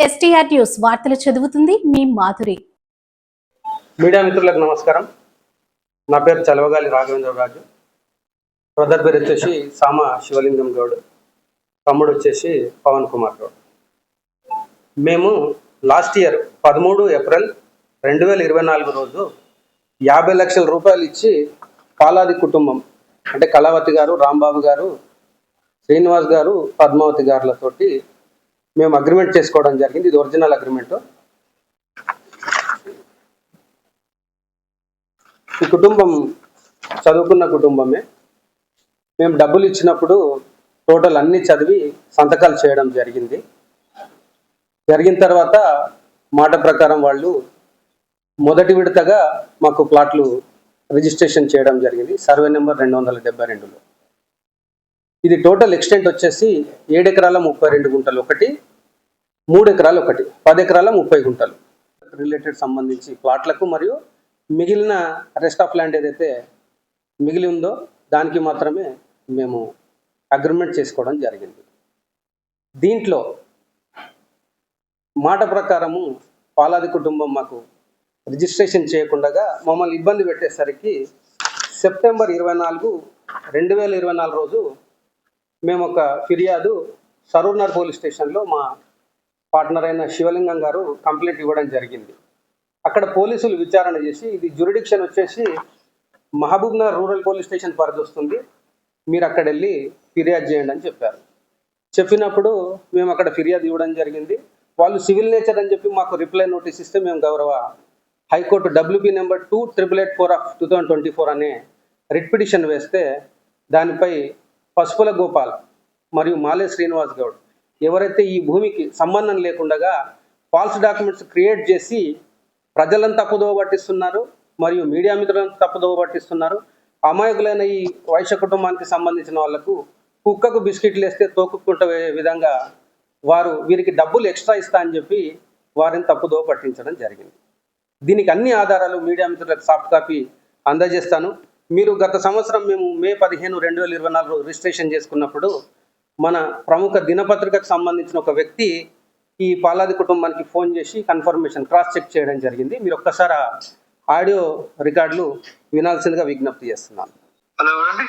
STR news వార్తలు చదువుతుంది మీ Madhuri. Media మిత్రులకు నమస్కారం. నా పేరు చలవగాలి రాఘవేంద్రరాజు. బ్రదర్ పేరు వచ్చేసి సామ శివలింగం గౌడ్, తమ్ముడు వచ్చేసి పవన్ కుమార్ గౌడ్. మేము లాస్ట్ ఇయర్ 13 ఏప్రిల్ 2024 రోజు 50 లక్షల రూపాయలు ఇచ్చి పాలాది కుటుంబం అంటే కళావతి గారు, రాంబాబు గారు, శ్రీనివాస్ గారు, పద్మావతి గారులతోటి మేము అగ్రిమెంట్ చేసుకోవడం జరిగింది. ఇది ఒరిజినల్ అగ్రిమెంట్. ఈ కుటుంబం చదువుకున్న కుటుంబమే. మేము డబ్బులు ఇచ్చినప్పుడు టోటల్ అన్ని చదివి సంతకాలు చేయడం జరిగింది. జరిగిన తర్వాత మాట ప్రకారం వాళ్ళు మొదటి విడతగా మాకు ప్లాట్లు రిజిస్ట్రేషన్ చేయడం జరిగింది, సర్వే నెంబర్ 272లో. ఇది టోటల్ ఎక్స్టెంట్ వచ్చేసి 7 ఎకరాల 32 గుంటలు ఒకటి, 3 ఎకరాలు ఒకటి, 10 ఎకరాల 30 గుంటలు రిలేటెడ్ సంబంధించి ప్లాట్లకు, మరియు మిగిలిన రెస్ట్ ఆఫ్ ల్యాండ్ ఏదైతే మిగిలి ఉందో దానికి మాత్రమే మేము అగ్రిమెంట్ చేసుకోవడం జరిగింది. దీంట్లో మాట ప్రకారము పాలాది కుటుంబం మాకు రిజిస్ట్రేషన్ చేయకుండా మమ్మల్ని ఇబ్బంది పెట్టేసరికి సెప్టెంబర్ 24, 2024 రోజు మేము ఒక ఫిర్యాదు సరూర్నగర్ పోలీస్ స్టేషన్లో మా పార్ట్నర్ అయిన శివలింగం గారు కంప్లైంట్ ఇవ్వడం జరిగింది. అక్కడ పోలీసులు విచారణ చేసి ఇది జ్యూరిడిక్షన్ వచ్చేసి మహబూబ్నగర్ రూరల్ పోలీస్ స్టేషన్ పరిధి వస్తుంది, మీరు అక్కడ వెళ్ళి ఫిర్యాదు చేయండి అని చెప్పారు. చెప్పినప్పుడు మేము అక్కడ ఫిర్యాదు ఇవ్వడం జరిగింది. వాళ్ళు సివిల్ నేచర్ అని చెప్పి మాకు రిప్లై నోటీస్ ఇస్తే మేము గౌరవ హైకోర్టు WP నెంబర్ 2884/2024 అనే రిట్ పిటిషన్ వేస్తే దానిపై పసుపుల గోపాల్ మరియు మాలే శ్రీనివాస్ గౌడ్ ఎవరైతే ఈ భూమికి సంబంధం లేకుండా ఫాల్స్ డాక్యుమెంట్స్ క్రియేట్ చేసి ప్రజలను తప్పుదోవ పట్టిస్తున్నారు, మరియు మీడియా మిత్రులను తప్పుదోవ పట్టిస్తున్నారు. అమాయకులైన ఈ వైశ్య కుటుంబానికి సంబంధించిన వాళ్లకు కుక్కకు బిస్కెట్లు వేస్తే తోకుకుంటే విధంగా వారు వీరికి డబ్బులు ఎక్స్ట్రా ఇస్తా అని చెప్పి వారిని తప్పుదోవ పట్టించడం జరిగింది. దీనికి అన్ని ఆధారాలు మీడియా మిత్రులకు సాఫ్ట్ కాపీ అందజేస్తాను. మీరు గత సంవత్సరం మేము మే 15, 2024 రిజిస్ట్రేషన్ చేసుకున్నప్పుడు మన ప్రముఖ దినపత్రికకు సంబంధించిన ఒక వ్యక్తి ఈ పాలాది కుటుంబానికి ఫోన్ చేసి కన్ఫర్మేషన్ క్రాస్ చెక్ చేయడం జరిగింది. మీరు ఒక్కసారి ఆడియో రికార్డులు వినాల్సిందిగా విజ్ఞప్తి చేస్తున్నాను. హలో అండి.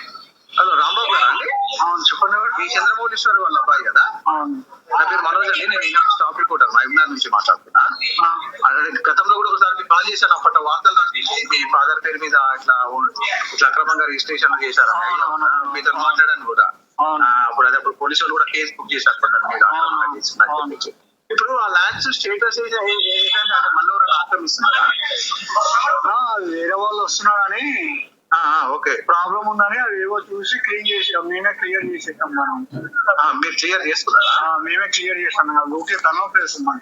హలో రాంబాబు గారు అండి? అవును చెప్పండి. మీ చంద్రమౌళీశ్వరి వాళ్ళ అబ్బాయి కదా? నా పేరు మనోజ్ అండి. నేను ఈనాడు స్టాప్ రిపోర్టర్ మహబూబ్నగర్ నుంచి మాట్లాడుతున్నా. గతంలో కూడా ఒకసారి కాల్ చేశాను. అప్పటి వార్తలు మీ ఫాదర్ పేరు మీద ఇట్లా అక్రమంగా రిజిస్ట్రేషన్ చేశారు మీతో మాట్లాడాను కూడా. అప్పుడు పోలీసు వాళ్ళు కూడా కేసు బుక్ చేశారు మీద. ఇప్పుడు ఆ ల్యాండ్స్ స్టేటస్ ఏంటంటే అంటే మళ్ళీ ఎవరైనా ఆక్రమిస్తున్నారా? వేరే వాళ్ళు వస్తున్నారని ఓకే ప్రాబ్లం ఉందని అవి ఏవో చూసి క్లీన్ చేసాం. మేమే క్లియర్ చేసేస్తాం. మనం మీరు క్లియర్ చేసుకున్నారా? మేమే క్లియర్ చేస్తాం. ఓకే టర్న్ చేస్తున్నాం.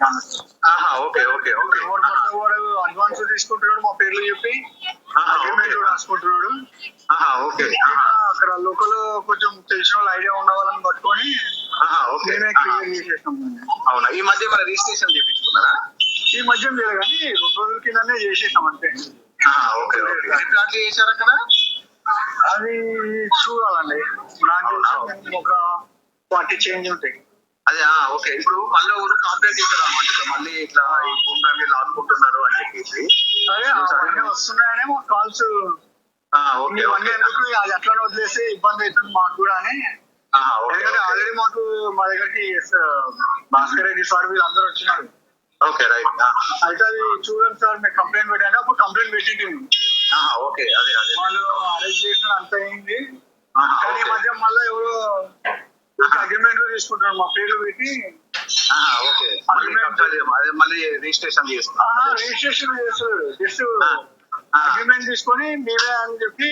Okay okay okay. అడ్వాన్స్ తీసుకుంటున్నాడు, మా పేర్లు చెప్పి అగ్రిమెంట్ కూడా రాసుకుంటున్నాడు. ఓకే. అక్కడ లోకల్ కొంచెం తెలిసిన వాళ్ళు ఐడియా ఉన్న వాళ్ళని పట్టుకొని మేమే క్లియర్ చేసేస్తాం. అవునా? ఈ మధ్య మన రిజిస్ట్రేషన్ చేయించుకున్నారా? ఈ మధ్య లేదు కానీ 2 రోజుల కిందనే చేసేసాం అంతే. Okay okay. ఎన్ని ప్లాట్లు చేశారు అక్కడ? అది చూడాలండి. నాకు ఒక 40 చేంజ్ ఉంటాయి. అదే ఓకే. ఇప్పుడు మళ్ళీ ఎవరు కాంప్లైంట్ చేశారు అన్నమాట, మళ్ళీ ఇట్లా ఈ భూములన్నీ లాక్కుంటున్నారు అని చెప్పేసి. అదే వస్తున్నాయనే మా కాల్స్. ఇవన్నీ ఎందుకు అది అట్లా వదిలేసి ఇబ్బంది అవుతుంది మాకు కూడా అని. ఎందుకంటే ఆల్రెడీ మాకు మా దగ్గరికి భాస్కర్ రెడ్డి సార్ వీళ్ళందరూ వచ్చినారు. Okay right. అయితే అది చూడండి సార్, మీరు కంప్లైంట్ పెట్టండి. అప్పుడు కంప్లైంట్ పెట్టింది. ఓకే. అదే అదే వాళ్ళు అరెస్ట్ చేసిన అంత అయింది. కానీ ఈ మధ్య మళ్ళీ ఎవరు అగ్రిమెంట్ తీసుకుంటున్నారు మా పేర్లు పెట్టి. ఓకే. మళ్ళీ రిజిస్ట్రేషన్ చేస్తున్నారు. రిజిస్ట్రేషన్ చేస్తారు. జస్ట్ అగ్రిమెంట్ తీసుకొని మీరే అని చెప్పి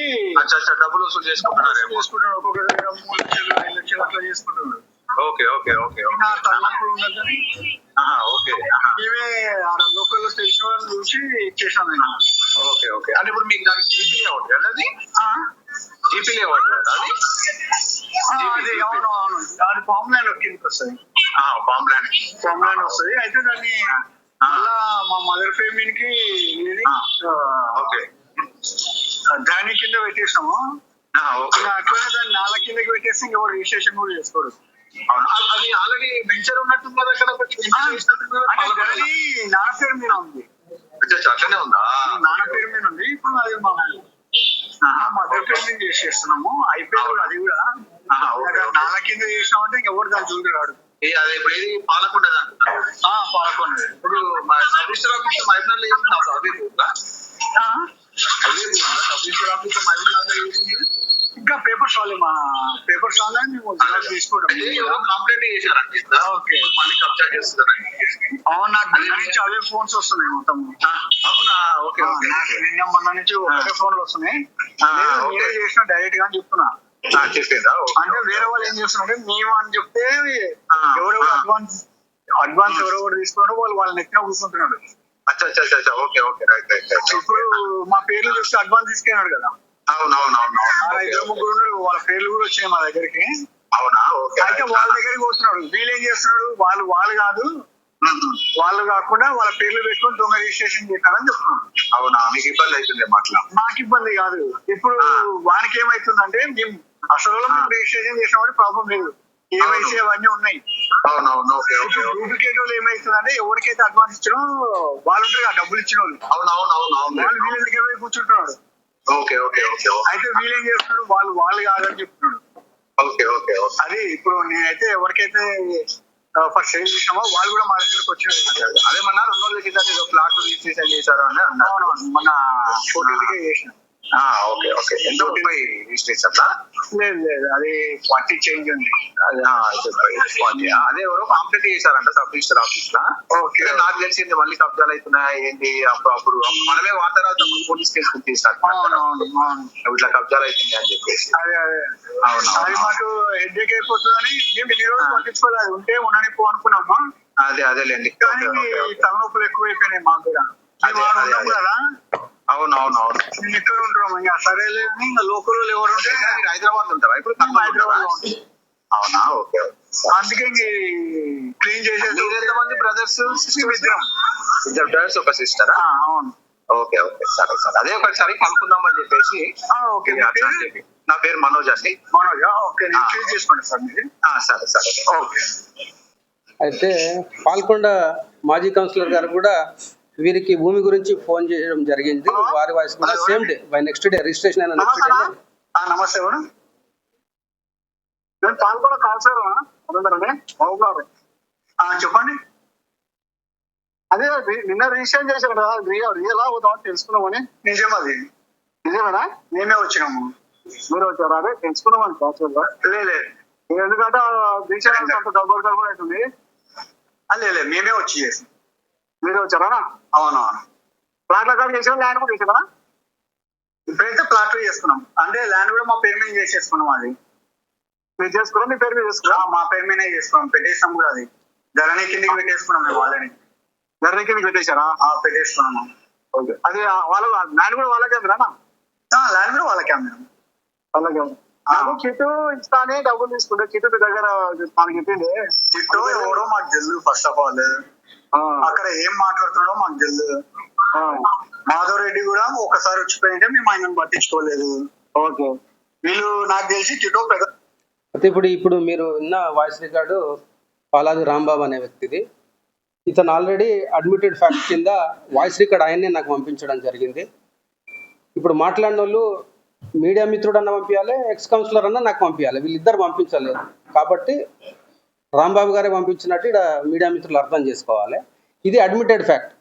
డబ్బులు వసూలు చేసుకుంటున్నారు. ఒక్కొక్క దగ్గర 3 లక్షలు 5 లక్షలు అట్లా చేసుకుంటున్నారు. Okay okay okay. తన్నప్పుడు ఉన్నదని ఓకే. మేమే లోకల్ తెలిసిన వాళ్ళని చూసి ఇచ్చేసాం. Okay okay. అంటే ఇప్పుడు మీకు దానికి జీపీ లేఅవుట్ కదా? అది జీపీ లేఅవుట్ కదా? అది అవును అవును. అది ఫామ్ ల్యాండ్ కిందకి వస్తుంది. ఫామ్ ల్యాండ్ వస్తుంది. అయితే దాన్ని మళ్ళా మా మదర్ పేమెంట్ కి ఓకే దాని కింద పెట్టేసాము. అట్లనే దాన్ని 4 కిందకి పెట్టేసి ఇంకెవరు రిజిస్ట్రేషన్ కూడా చేసుకోరు. అవును. అది ఆల్రెడీ వెంచర్ ఉన్నట్టుంది కదా అక్కడ ఒకటి venture చేసినట్టుంది కదా, అంటే పాలకొండలో. గది నాన్న పేరు మీద ఉంది, అచ్చా, అట్లనే ఉందా? నాన్న పేరు మీద ఉంది. ఇప్పుడు అది మా మదర్ పేరు మీద చేసేస్తున్నాము. అయిపోయింది అది కూడా. ఆహా, ఓకే, ఓకే. నాన్న కింద చేసినామంటే ఇంకెవరు దాని చూసి రాడు. అదే ఇప్పుడు ఇది పాలకొండ అంటున్నారు. పాలకొండ. ఇప్పుడు మా సబ్ రిజిస్టర్ ఆఫీస్ మైబుల్ చేసింది అదే రూట్లా? అదే రూట్లా సబ్ రిజిస్టర్ ఆఫీస్ మైబుల్ చేసింది? ఇంకా పేపర్స్ వాళ్ళే, మా పేపర్స్ వాళ్ళే మేము జిరాక్స్ తీసుకుంటాం. అయితే ఎవరో కంప్లైంట్ చేశారండి కదా, ఓకే. మళ్ళీ కబ్జా చేస్తున్నారని. అవును, నాకు నిన్న నుంచి అవే ఫోన్స్ వస్తున్నాయి మొత్తం. అవునా? Okay, okay. నాకు నిన్న మొన్న నుంచి ఒకటే ఫోన్లు వస్తున్నాయి. లేదు, ఓకే. నేనే చేసిన డైరెక్ట్ గా అని చెప్తున్నా. చేసేదా? అంటే వేరే వాళ్ళు ఏం చేస్తున్నారంటే మేము అని చెప్తే ఎవరెవరు అడ్వాన్స్ ఎవరెవరు తీసుకున్నారో వాళ్ళు నెక్కిన కూర్చుంటున్నాడు. అచ్చా అచ్చా అచ్చా, okay okay, right right right. ఇప్పుడు మా పేర్లు చూస్తే అడ్వాన్స్ తీసుకున్నాడు కదా, అవునవునవును. ఇద్దరు ముగ్గురు ఉన్నారు, వాళ్ళ పేర్లు కూడా వచ్చాయి మా దగ్గరికి. అవునా? ఓకే. అయితే వాళ్ళ దగ్గరికి పోతున్నాడు. వీళ్ళు ఏం చేస్తున్నాడు, వాళ్ళు కాదు, వాళ్ళు కాకుండా వాళ్ళ పేర్లు పెట్టుకొని దొంగ రిజిస్ట్రేషన్ చేశారని చెప్తున్నాడు. అవునా? మీకు ఇబ్బంది అవుతుంది మాట్లా? మాకు ఇబ్బంది కాదు. ఇప్పుడు వానికి ఏమైతుందంటే మేము అసలు మేము రిజిస్ట్రేషన్ చేసినప్పుడు ప్రాబ్లం లేదు, కేవైసీ అవన్నీ ఉన్నాయి. అవునవును. Okay okay. ఇప్పుడు డూప్లికేట్ వాళ్ళు ఏమైతుందంటే ఎవరికైతే అడ్వాన్స్ ఇచ్చినో వాళ్ళు ఉంటారు, ఆ డబ్బులు ఇచ్చిన వాళ్ళు అవునవునవును. వాళ్ళు వీళ్ళ దగ్గర పోయి కూర్చుంటున్నాడు. Okay okay okay. అయితే వీళ్ళేం చేస్తున్నాడు, వాళ్ళు కాదని చెప్తున్నాడు. Okay okay okay. అది ఇప్పుడు నేనైతే ఎవరికైతే ఫస్ట్ సేల్ చేసినామో వాళ్ళు కూడా మా దగ్గరకు వచ్చినారు. అదేమన్నా 2 రోజుల కింద ఏదో ప్లాట్ రిజిస్ట్రేషన్ చేశారు అని అన్నారు. అవునవును, మన 14కే చేసిన. Okay okay. ఎంత ఉంటాయి రిజిస్ట్రేషన్? లేదు, అది 40 చేంజ్ ఉంది. అదే ఎవరో కంప్లైంట్ చేశారంట సబ్ రిజిస్టర్ ఆఫీస్ లా. ఓకే. నాకు తెలిసింది మళ్ళీ కబ్జాలు అవుతున్నాయి ఏంటి, అప్పుడు మనమే వాతావరణ పోలీస్ కేసు బుక్ చేశారు ఇట్లా కబ్జాలు అవుతుంది అని చెప్పేసి. అదే అవును అది మాకు హెడ్ఏక్ అయిపోతుందని మేము ఇన్ని రోజులు పట్టించుకోలేదు, ఉంటే ఉండని పో అనుకున్నామా. అదేలేండి. కానీ తలనొప్పులు ఎక్కువైపోయినాయి మాకు కూడా. మేము ఆడ ఉన్నాం కదా. అవునవునవును. మేము ఎక్కడ ఉంటున్నాం, ఇంకా సరేలే అని ఇంకా లోకల్ ఎవరు ఉంటే మీరు హైదరాబాద్ ఉంటారా ఇప్పుడు? హైదరాబాద్ లో ఉంటాం. అవునా? ఓకే. అందుకే క్లీన్ చేసేది. ఎంతమంది బ్రదర్స్? ఇద్దరం. ఇద్దరు బ్రదర్స్, ఒక సిస్టర్. అవును. ఓకే ఓకే, సరే సరే. అదే ఒకసారి కనుక్కుందామని చెప్పేసి. ఓకే. నా పేరు మనోజ్ అండి. మనోజా? ఓకే, నేను క్లీన్ చేసుకోండి సార్ మీరు. సరే సరే. ఓకే. అయితే పాల్కొండ మాజీ కౌన్సిలర్ గారు కూడా వీరికి భూమి గురించి ఫోన్ చేయడం జరిగింది. వారి వాయిస్ కూడా same day by next day registration అయిన నెక్స్ట్ డే. నమస్తే మేడం, నేను పాల్గొన కౌన్సిలర్ చెప్పండి. అదే నిన్న రిజిస్ట్రేషన్ చేశారు కదా, రియల్ అవుతామని తెలుసుకున్నామని. నిజం, అది నిజమేనా? మేమే వచ్చినాము, మీరు వచ్చారా? అదే తెలుసుకున్నామని కౌన్సిలర్. లేదు, ఎందుకంటే రిజిస్ట్రేషన్ అంత గడబడి అవుతుంది. లేదు, మేమే వచ్చి చేసి. మీరే వచ్చారా? అవునవును. ప్లాట్ల కార్డు చేసారా, ల్యాండ్ కూడా చేసారా? ఇప్పుడైతే ప్లాట్లు చేసుకున్నాం, అంటే ల్యాండ్ కూడా మా పేరు మీద చేసేసుకున్నాం. అది మీరు చేసుకున్నాం, మీ పేరు మీద చేసుకున్నాం. మా పేరు మీదే చేసుకున్నాం, పెట్టేసాం కూడా. అది ధరణి కిందకి పెట్టేసుకున్నాం మేము. వాళ్ళని ధరణి కిందకి పెట్టేశారా? పెట్టేసుకున్నాము. ఓకే. అది వాళ్ళ ల్యాండ్ కూడా వాళ్ళకే మీరా? ల్యాండ్ కూడా వాళ్ళకే మేడం, వాళ్ళకే. చిట్టు ఇస్తానే డబ్బులు తీసుకుంటే చిట్టు దగ్గర మనకి చెప్పింది. చిట్టు ఎవరో మాకు తెలియదు. ఫస్ట్ ఆఫ్ ఆల్ అక్కడ ఏం మాట్లాడుతున్నాడో మాకు తెలియదు. మాధవ్ రెడ్డి కూడా ఒకసారి వచ్చిపోయింటే మేము ఆయనను పట్టించుకోలేదు. ఓకే. వీళ్ళు నాకు తెలిసి చిట్టు పెద్ద. అయితే ఇప్పుడు మీరు విన్న వాయిస్ రికార్డు పాలాది రాంబాబు అనే వ్యక్తిది. ఇతను ఆల్రెడీ అడ్మిటెడ్ ఫ్యాక్ట్ కింద వాయిస్ రికార్డ్ ఆయన్నే నాకు పంపించడం జరిగింది. ఇప్పుడు మాట్లాడిన వాళ్ళు మీడియా మిత్రుడు అన్న పంపించాలి, ఎక్స్ కౌన్సిలర్ అన్న నాకు పంపించాలి, వీళ్ళిద్దరు పంపించలేదు. కాబట్టి రాంబాబు గారే పంపించినట్టు ఇక్కడ మీడియా మిత్రులు అర్థం చేసుకోవాలి. ఇది అడ్మిటెడ్ ఫ్యాక్ట్.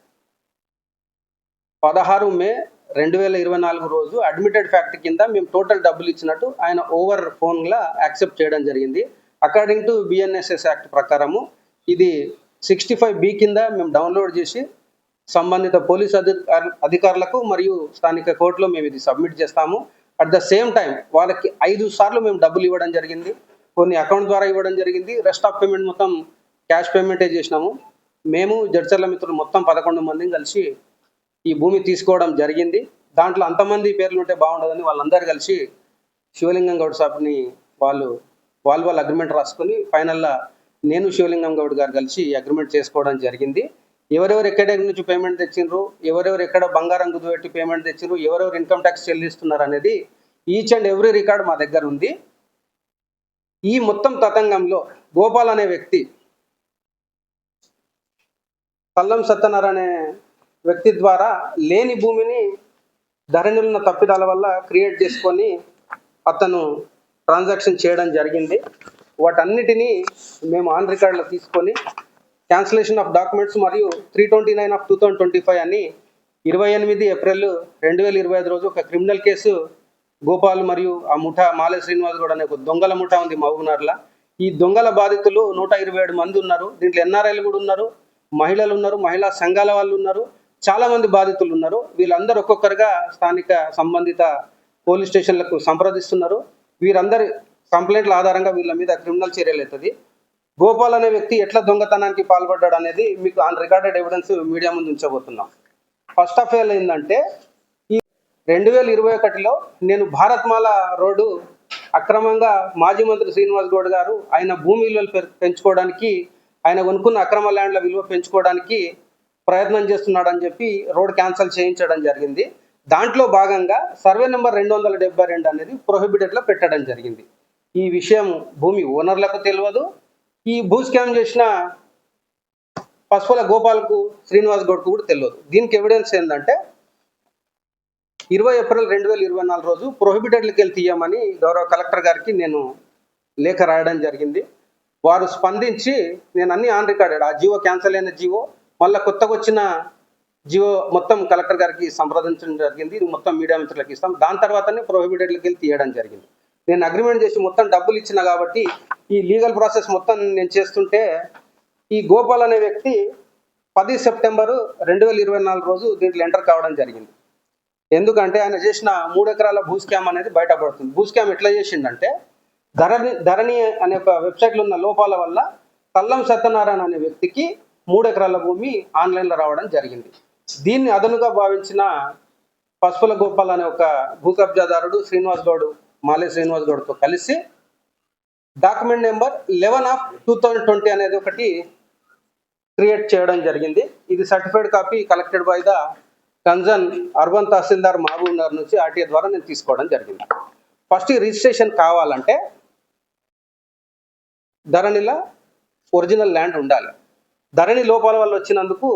16 మే 2024 రోజు అడ్మిటెడ్ ఫ్యాక్ట్ కింద మేము టోటల్ డబ్బులు ఇచ్చినట్టు ఆయన ఓవర్ ఫోన్లా యాక్సెప్ట్ చేయడం జరిగింది. అకార్డింగ్ టు బిఎన్ఎస్ఎస్ యాక్ట్ ప్రకారము ఇది 65B కింద మేము డౌన్లోడ్ చేసి సంబంధిత పోలీస్ అధికారులకు మరియు స్థానిక కోర్టులో మేము ఇది సబ్మిట్ చేస్తాము. అట్ ద సేమ్ టైం వాళ్ళకి 5 సార్లు మేము డబ్బులు ఇవ్వడం జరిగింది, కొన్ని అకౌంట్ ద్వారా ఇవ్వడం జరిగింది. రెస్ట్ ఆఫ్ పేమెంట్ మొత్తం క్యాష్ పేమెంటే చేసినాము. మేము జడ్చర్ల మిత్రులు మొత్తం 11 మందిని కలిసి ఈ భూమి తీసుకోవడం జరిగింది. దాంట్లో అంతమంది పేర్లు ఉంటే బాగుండదని వాళ్ళందరూ కలిసి శివలింగం గౌడ్ సాబ్ని వాళ్ళు అగ్రిమెంట్ రాసుకొని ఫైనల్గా నేను శివలింగం గౌడ్ గారు కలిసి అగ్రిమెంట్ చేసుకోవడం జరిగింది. ఎవరెవరు ఎక్కడి నుంచి పేమెంట్ తెచ్చిండ్రు, ఎవరెవరు ఎక్కడ బంగారం కుదుపెట్టి పేమెంట్ తెచ్చిండ్రు, ఎవరెవరు ఇన్కమ్ ట్యాక్స్ చెల్లిస్తున్నారు అనేది ఈచ్ అండ్ ఎవ్రీ రికార్డ్ మా దగ్గర ఉంది. ఈ మొత్తం తతంగంలో గోపాల్ అనే వ్యక్తి తల్లం సత్యనారాయణ అనే వ్యక్తి ద్వారా లేని భూమిని ధరణిలో ఉన్న తప్పిదాల వల్ల క్రియేట్ చేసుకొని అతను ట్రాన్సాక్షన్ చేయడం జరిగింది. వాటన్నిటినీ మేము ఆన్ రికార్డులో తీసుకొని క్యాన్సిలేషన్ ఆఫ్ డాక్యుమెంట్స్ మరియు 329/2025 అని 28 ఏప్రిల్ 2025 రోజు ఒక క్రిమినల్ కేసు గోపాల్ మరియు ఆ ముఠా మాలే శ్రీనివాస్ గౌడ్ అనే ఒక దొంగల ముఠా ఉంది మహబూబ్నగర్లో. ఈ దొంగల బాధితులు 127 మంది ఉన్నారు. దీంట్లో ఎన్ఆర్ఐలు కూడా ఉన్నారు, మహిళలు ఉన్నారు, మహిళా సంఘాల వాళ్ళు ఉన్నారు, చాలా మంది బాధితులు ఉన్నారు. వీళ్ళందరూ ఒక్కొక్కరుగా స్థానిక సంబంధిత పోలీస్ స్టేషన్లకు సంప్రదిస్తున్నారు. వీరందరి కంప్లైంట్ల ఆధారంగా వీళ్ళ మీద క్రిమినల్ చర్యలు అవుతుంది. గోపాల్ అనే వ్యక్తి ఎట్లా దొంగతనానికి పాల్పడ్డాడు అనేది మీకు ఆన్ రికార్డెడ్ ఎవిడెన్స్ మీడియా ముందు ఉంచబోతున్నాం. ఫస్ట్ ఆఫ్ ఆల్ ఏంటంటే ఈ 2021లో నేను భారత్మాల రోడ్డు అక్రమంగా మాజీ మంత్రి శ్రీనివాస్ గౌడ్ గారు ఆయన భూమి విలువలు పెంచుకోవడానికి, ఆయన కొనుక్కున్న అక్రమ ల్యాండ్ల విలువ పెంచుకోవడానికి ప్రయత్నం చేస్తున్నాడని చెప్పి రోడ్ క్యాన్సిల్ చేయించడం జరిగింది. దాంట్లో భాగంగా సర్వే నెంబర్ 272 అనేది ప్రొహిబిటెడ్లో పెట్టడం జరిగింది. ఈ విషయం భూమి ఓనర్లకు తెలియదు. ఈ భూ స్కామ్ చేసిన పసుపుల గోపాల్కు శ్రీనివాస్ గౌడ్కు కూడా తెలియదు. దీనికి ఎవిడెన్స్ ఏంటంటే 20 ఏప్రిల్ 2024 రోజు ప్రొహిబిటెడ్లకి వెళ్ళి తీయమని గౌరవ కలెక్టర్ గారికి నేను లేఖ రాయడం జరిగింది. వారు స్పందించి నేను అన్ని ఆన్ రికార్డెడ్, ఆ జీవో క్యాన్సిల్ అయిన జీవో మళ్ళీ కొత్తగా వచ్చిన జీవో మొత్తం కలెక్టర్ గారికి సంప్రదించడం జరిగింది. ఇది మొత్తం మీడియా మిత్రులకు ఇస్తాం. దాని తర్వాతనే ప్రొహిబిటెడ్లకి వెళ్ళి తీయడం జరిగింది. నేను అగ్రిమెంట్ చేసి మొత్తం డబ్బులు ఇచ్చిన కాబట్టి ఈ లీగల్ ప్రాసెస్ మొత్తం నేను చేస్తుంటే ఈ గోపాల్ అనే వ్యక్తి 10 సెప్టెంబర్ 2024 రోజు దీంట్లో ఎంటర్ కావడం జరిగింది. ఎందుకంటే ఆయన చేసిన 3 ఎకరాల భూ స్కామ్ అనేది బయటపడుతుంది. భూ స్కామ్ ఎట్లా చేసిండంటే ధరణి అనే ఒక వెబ్సైట్లో ఉన్న లోపాల వల్ల తల్లం సత్యనారాయణ అనే వ్యక్తికి 3 ఎకరాల భూమి ఆన్లైన్లో రావడం జరిగింది. దీన్ని అదనుగా భావించిన పసుపుల గోపాల్ అనే ఒక భూ కబ్జాదారుడు శ్రీనివాస్ గౌడ్, మాలే శ్రీనివాస్ గౌడ్తో కలిసి డాక్యుమెంట్ నెంబర్ 11/2020 అనేది ఒకటి క్రియేట్ చేయడం జరిగింది. ఇది certified copy collected by the concern urban tahsildar Mahabubnagar నుంచి ఆర్టీఏ ద్వారా నేను తీసుకోవడం జరిగింది. ఫస్ట్ ఈ రిజిస్ట్రేషన్ కావాలంటే ధరణిలో ఒరిజినల్ ల్యాండ్ ఉండాలి. ధరణి లోపాల వల్ల వచ్చినందుకు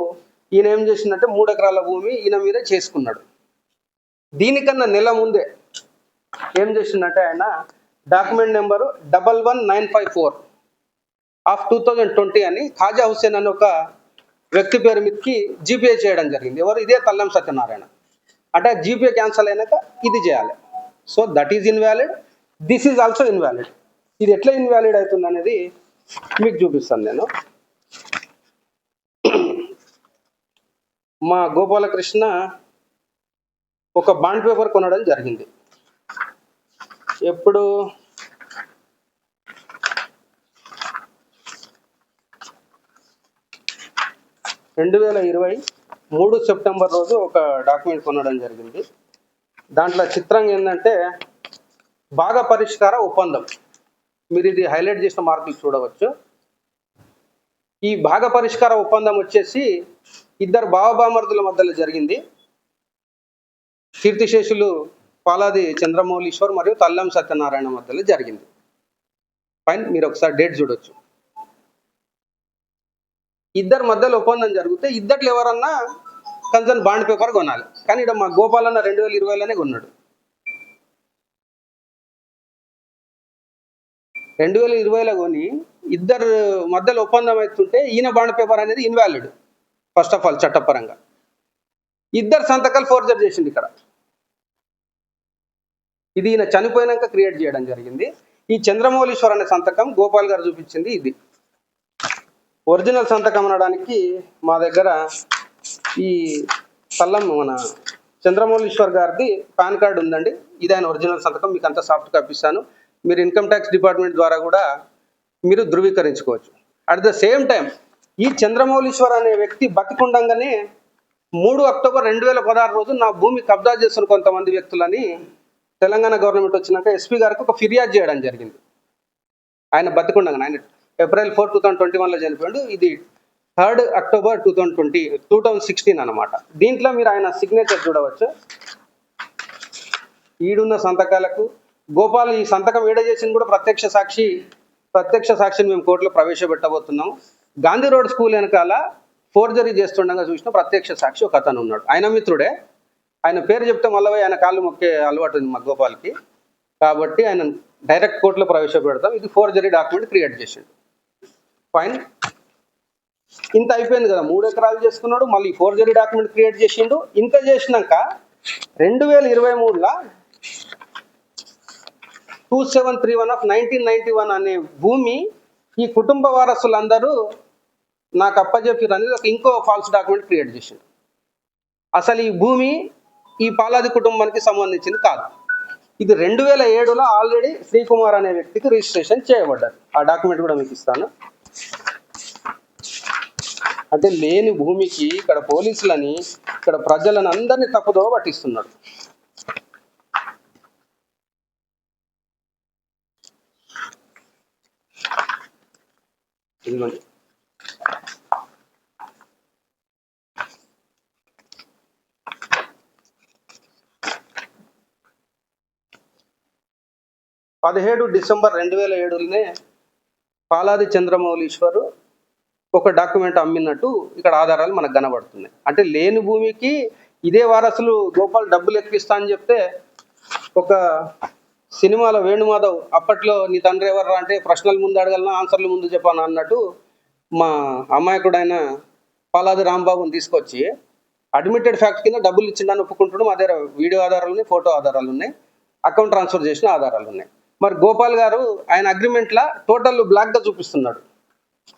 ఈయన ఏం చేసిందంటే 3 ఎకరాల భూమి ఈయన మీదే చేసుకున్నాడు. దీనికన్నా నెల ముందే ఏం చేసిందంటే ఆయన డాక్యుమెంట్ నెంబరు 11954/2020 అని ఖాజా హుస్సేన్ అని ఒక వ్యక్తి పేరు మీదకి జీపీఏ చేయడం జరిగింది. ఎవరు? ఇదే తల్లం సత్యనారాయణ. అంటే జీపీఏ క్యాన్సల్ అయినాక ఇది చేయాలి. So that is invalid, this is also invalid. ఇది ఎట్లా ఇన్వాలిడ్ అవుతుంది అనేది మీకు చూపిస్తాను నేను. మా గోపాలకృష్ణ ఒక బాండ్ పేపర్ కొనడం జరిగింది. ఎప్పుడు? 2023 సెప్టెంబర్ రోజు ఒక డాక్యుమెంట్ కొనడం జరిగింది. దాంట్లో చిత్రంగా ఏంటంటే భాగ పరిష్కార ఒప్పందం. మీరు ఇది హైలైట్ చేసిన మార్కులు చూడవచ్చు. ఈ భాగ పరిష్కార ఒప్పందం వచ్చేసి ఇద్దరు బావబామర్దుల మధ్యలో జరిగింది. కీర్తిశేషులు పాలాది చంద్రమౌళీశ్వర్ మరియు తల్లం సత్యనారాయణ మధ్యలో జరిగింది. ఫైన్, మీరు ఒకసారి డేట్ చూడొచ్చు. ఇద్దరు మధ్యలో ఒప్పందం జరిగితే ఇద్దట్లు ఎవరన్నా కన్సర్న్ బాండ్ పేపర్ కొనాలి. కానీ ఇక్కడ మా గోపాలన్న 2020లోనే కొన్నాడు. 2020లో కొని ఇద్దరు మధ్యలో ఒప్పందం అవుతుంటే ఈయన బాండ్ పేపర్ అనేది ఇన్వాలిడ్. ఫస్ట్ ఆఫ్ ఆల్ చట్టపరంగా ఇద్దరు సంతకాలు ఫోర్జర్ చేసింది ఇక్కడ. ఇది ఈయన చనిపోయినాక క్రియేట్ చేయడం జరిగింది. ఈ చంద్రమౌళీశ్వర్ అనే సంతకం గోపాల్ గారు చూపించింది ఇది. ఒరిజినల్ సంతకం అనడానికి మా దగ్గర ఈ తల్లం మన చంద్రమౌళీశ్వర్ గారిది పాన్ కార్డు ఉందండి. ఇది ఆయన ఒరిజినల్ సంతకం. మీకు అంతా సాఫ్ట్ కాపీ ఇస్తాను. మీరు ఇన్కమ్ ట్యాక్స్ డిపార్ట్మెంట్ ద్వారా కూడా మీరు ధృవీకరించుకోవచ్చు. అట్ ద సేమ్ టైం ఈ చంద్రమౌళీశ్వర్ అనే వ్యక్తి బతికుండంగానే 3 అక్టోబర్ 2016 రోజు నా భూమి కబ్జా చేస్తున్న కొంతమంది వ్యక్తులని తెలంగాణ గవర్నమెంట్ వచ్చినాక ఎస్పీ గారికి ఒక ఫిర్యాదు చేయడం జరిగింది. ఆయన బతికుండగానే, ఆయన April 4, 2021లో చనిపోయాడు. ఇది 3 అక్టోబర్ 2016 అనమాట. దీంట్లో మీరు ఆయన సిగ్నేచర్ చూడవచ్చు. ఈడున్న సంతకాలకు గోపాల్ ఈ సంతకం ఏడ చేసింది కూడా ప్రత్యక్ష సాక్షి ప్రత్యక్ష సాక్షిని మేము కోర్టులో ప్రవేశపెట్టబోతున్నాము. గాంధీ రోడ్ స్కూల్ వెనకాల ఫోర్జరీ చేస్తుండగా చూసిన ప్రత్యక్ష సాక్షి ఒక అతను ఉన్నాడు. ఆయన మిత్రుడే. ఆయన పేరు చెప్తే మళ్ళీ ఆయన కాళ్ళు మొక్కే అలవాటు ఉంది మా గోపాల్కి. కాబట్టి ఆయన డైరెక్ట్ కోర్టులో ప్రవేశపెడతాం. ఇది ఫోర్జరీ డాక్యుమెంట్ క్రియేట్ చేసిండు. ఫైన్, ఇంత అయిపోయింది కదా. 3 ఎకరాలు చేసుకున్నాడు, మళ్ళీ ఫోర్జరీ డాక్యుమెంట్ క్రియేట్ చేసిండు. ఇంత చేసినాక 2023లో 2731 ఆఫ్ 1991 అనే భూమి ఈ కుటుంబ వారసులందరూ నాకు అప్పచెప్పారు అనేది ఒక ఇంకో ఫాల్స్ డాక్యుమెంట్ క్రియేట్ చేసిండు. అసలు ఈ భూమి ఈ పాలాది కుటుంబానికి సంబంధించింది కాదు. ఇది 2007లో ఆల్రెడీ శ్రీకుమార్ అనే వ్యక్తికి రిజిస్ట్రేషన్ చేయబడ్డారు. ఆ డాక్యుమెంట్ కూడా మీకు ఇస్తాను. అంటే లేని భూమికి ఇక్కడ పోలీసులని, ఇక్కడ ప్రజలను అందరినీ తప్పుదోవ పట్టిస్తున్నాడు. ఇదిగోండి, డిసెంబర్ 2007లోనే పాలాది చంద్రమౌళీశ్వరు ఒక డాక్యుమెంట్ అమ్మినట్టు ఇక్కడ ఆధారాలు మనకు కనబడుతున్నాయి. అంటే లేని భూమికి ఇదే వారసులు గోపాల్ డబ్బులు ఎక్కిస్తా అని చెప్తే, ఒక సినిమాలో వేణుమాధవ్ అప్పట్లో నీ తండ్రి ఎవర్రా అంటే ప్రశ్నలు ముందు అడగలనా ఆన్సర్లు ముందు చెప్పాను అన్నట్టు మా అమాయకుడైన పాలాది రాంబాబుని తీసుకొచ్చి అడ్మిటెడ్ ఫ్యాక్ట్ కింద డబ్బులు ఇచ్చిందని ఒప్పుకుంటున్నాం. అదే వీడియో ఆధారాలు ఉన్నాయి, ఫోటో ఆధారాలు ఉన్నాయి, అకౌంట్ ట్రాన్స్ఫర్ చేసిన ఆధారాలు ఉన్నాయి. మరి గోపాల్ గారు ఆయన అగ్రిమెంట్లా టోటల్ బ్లాక్గా చూపిస్తున్నాడు.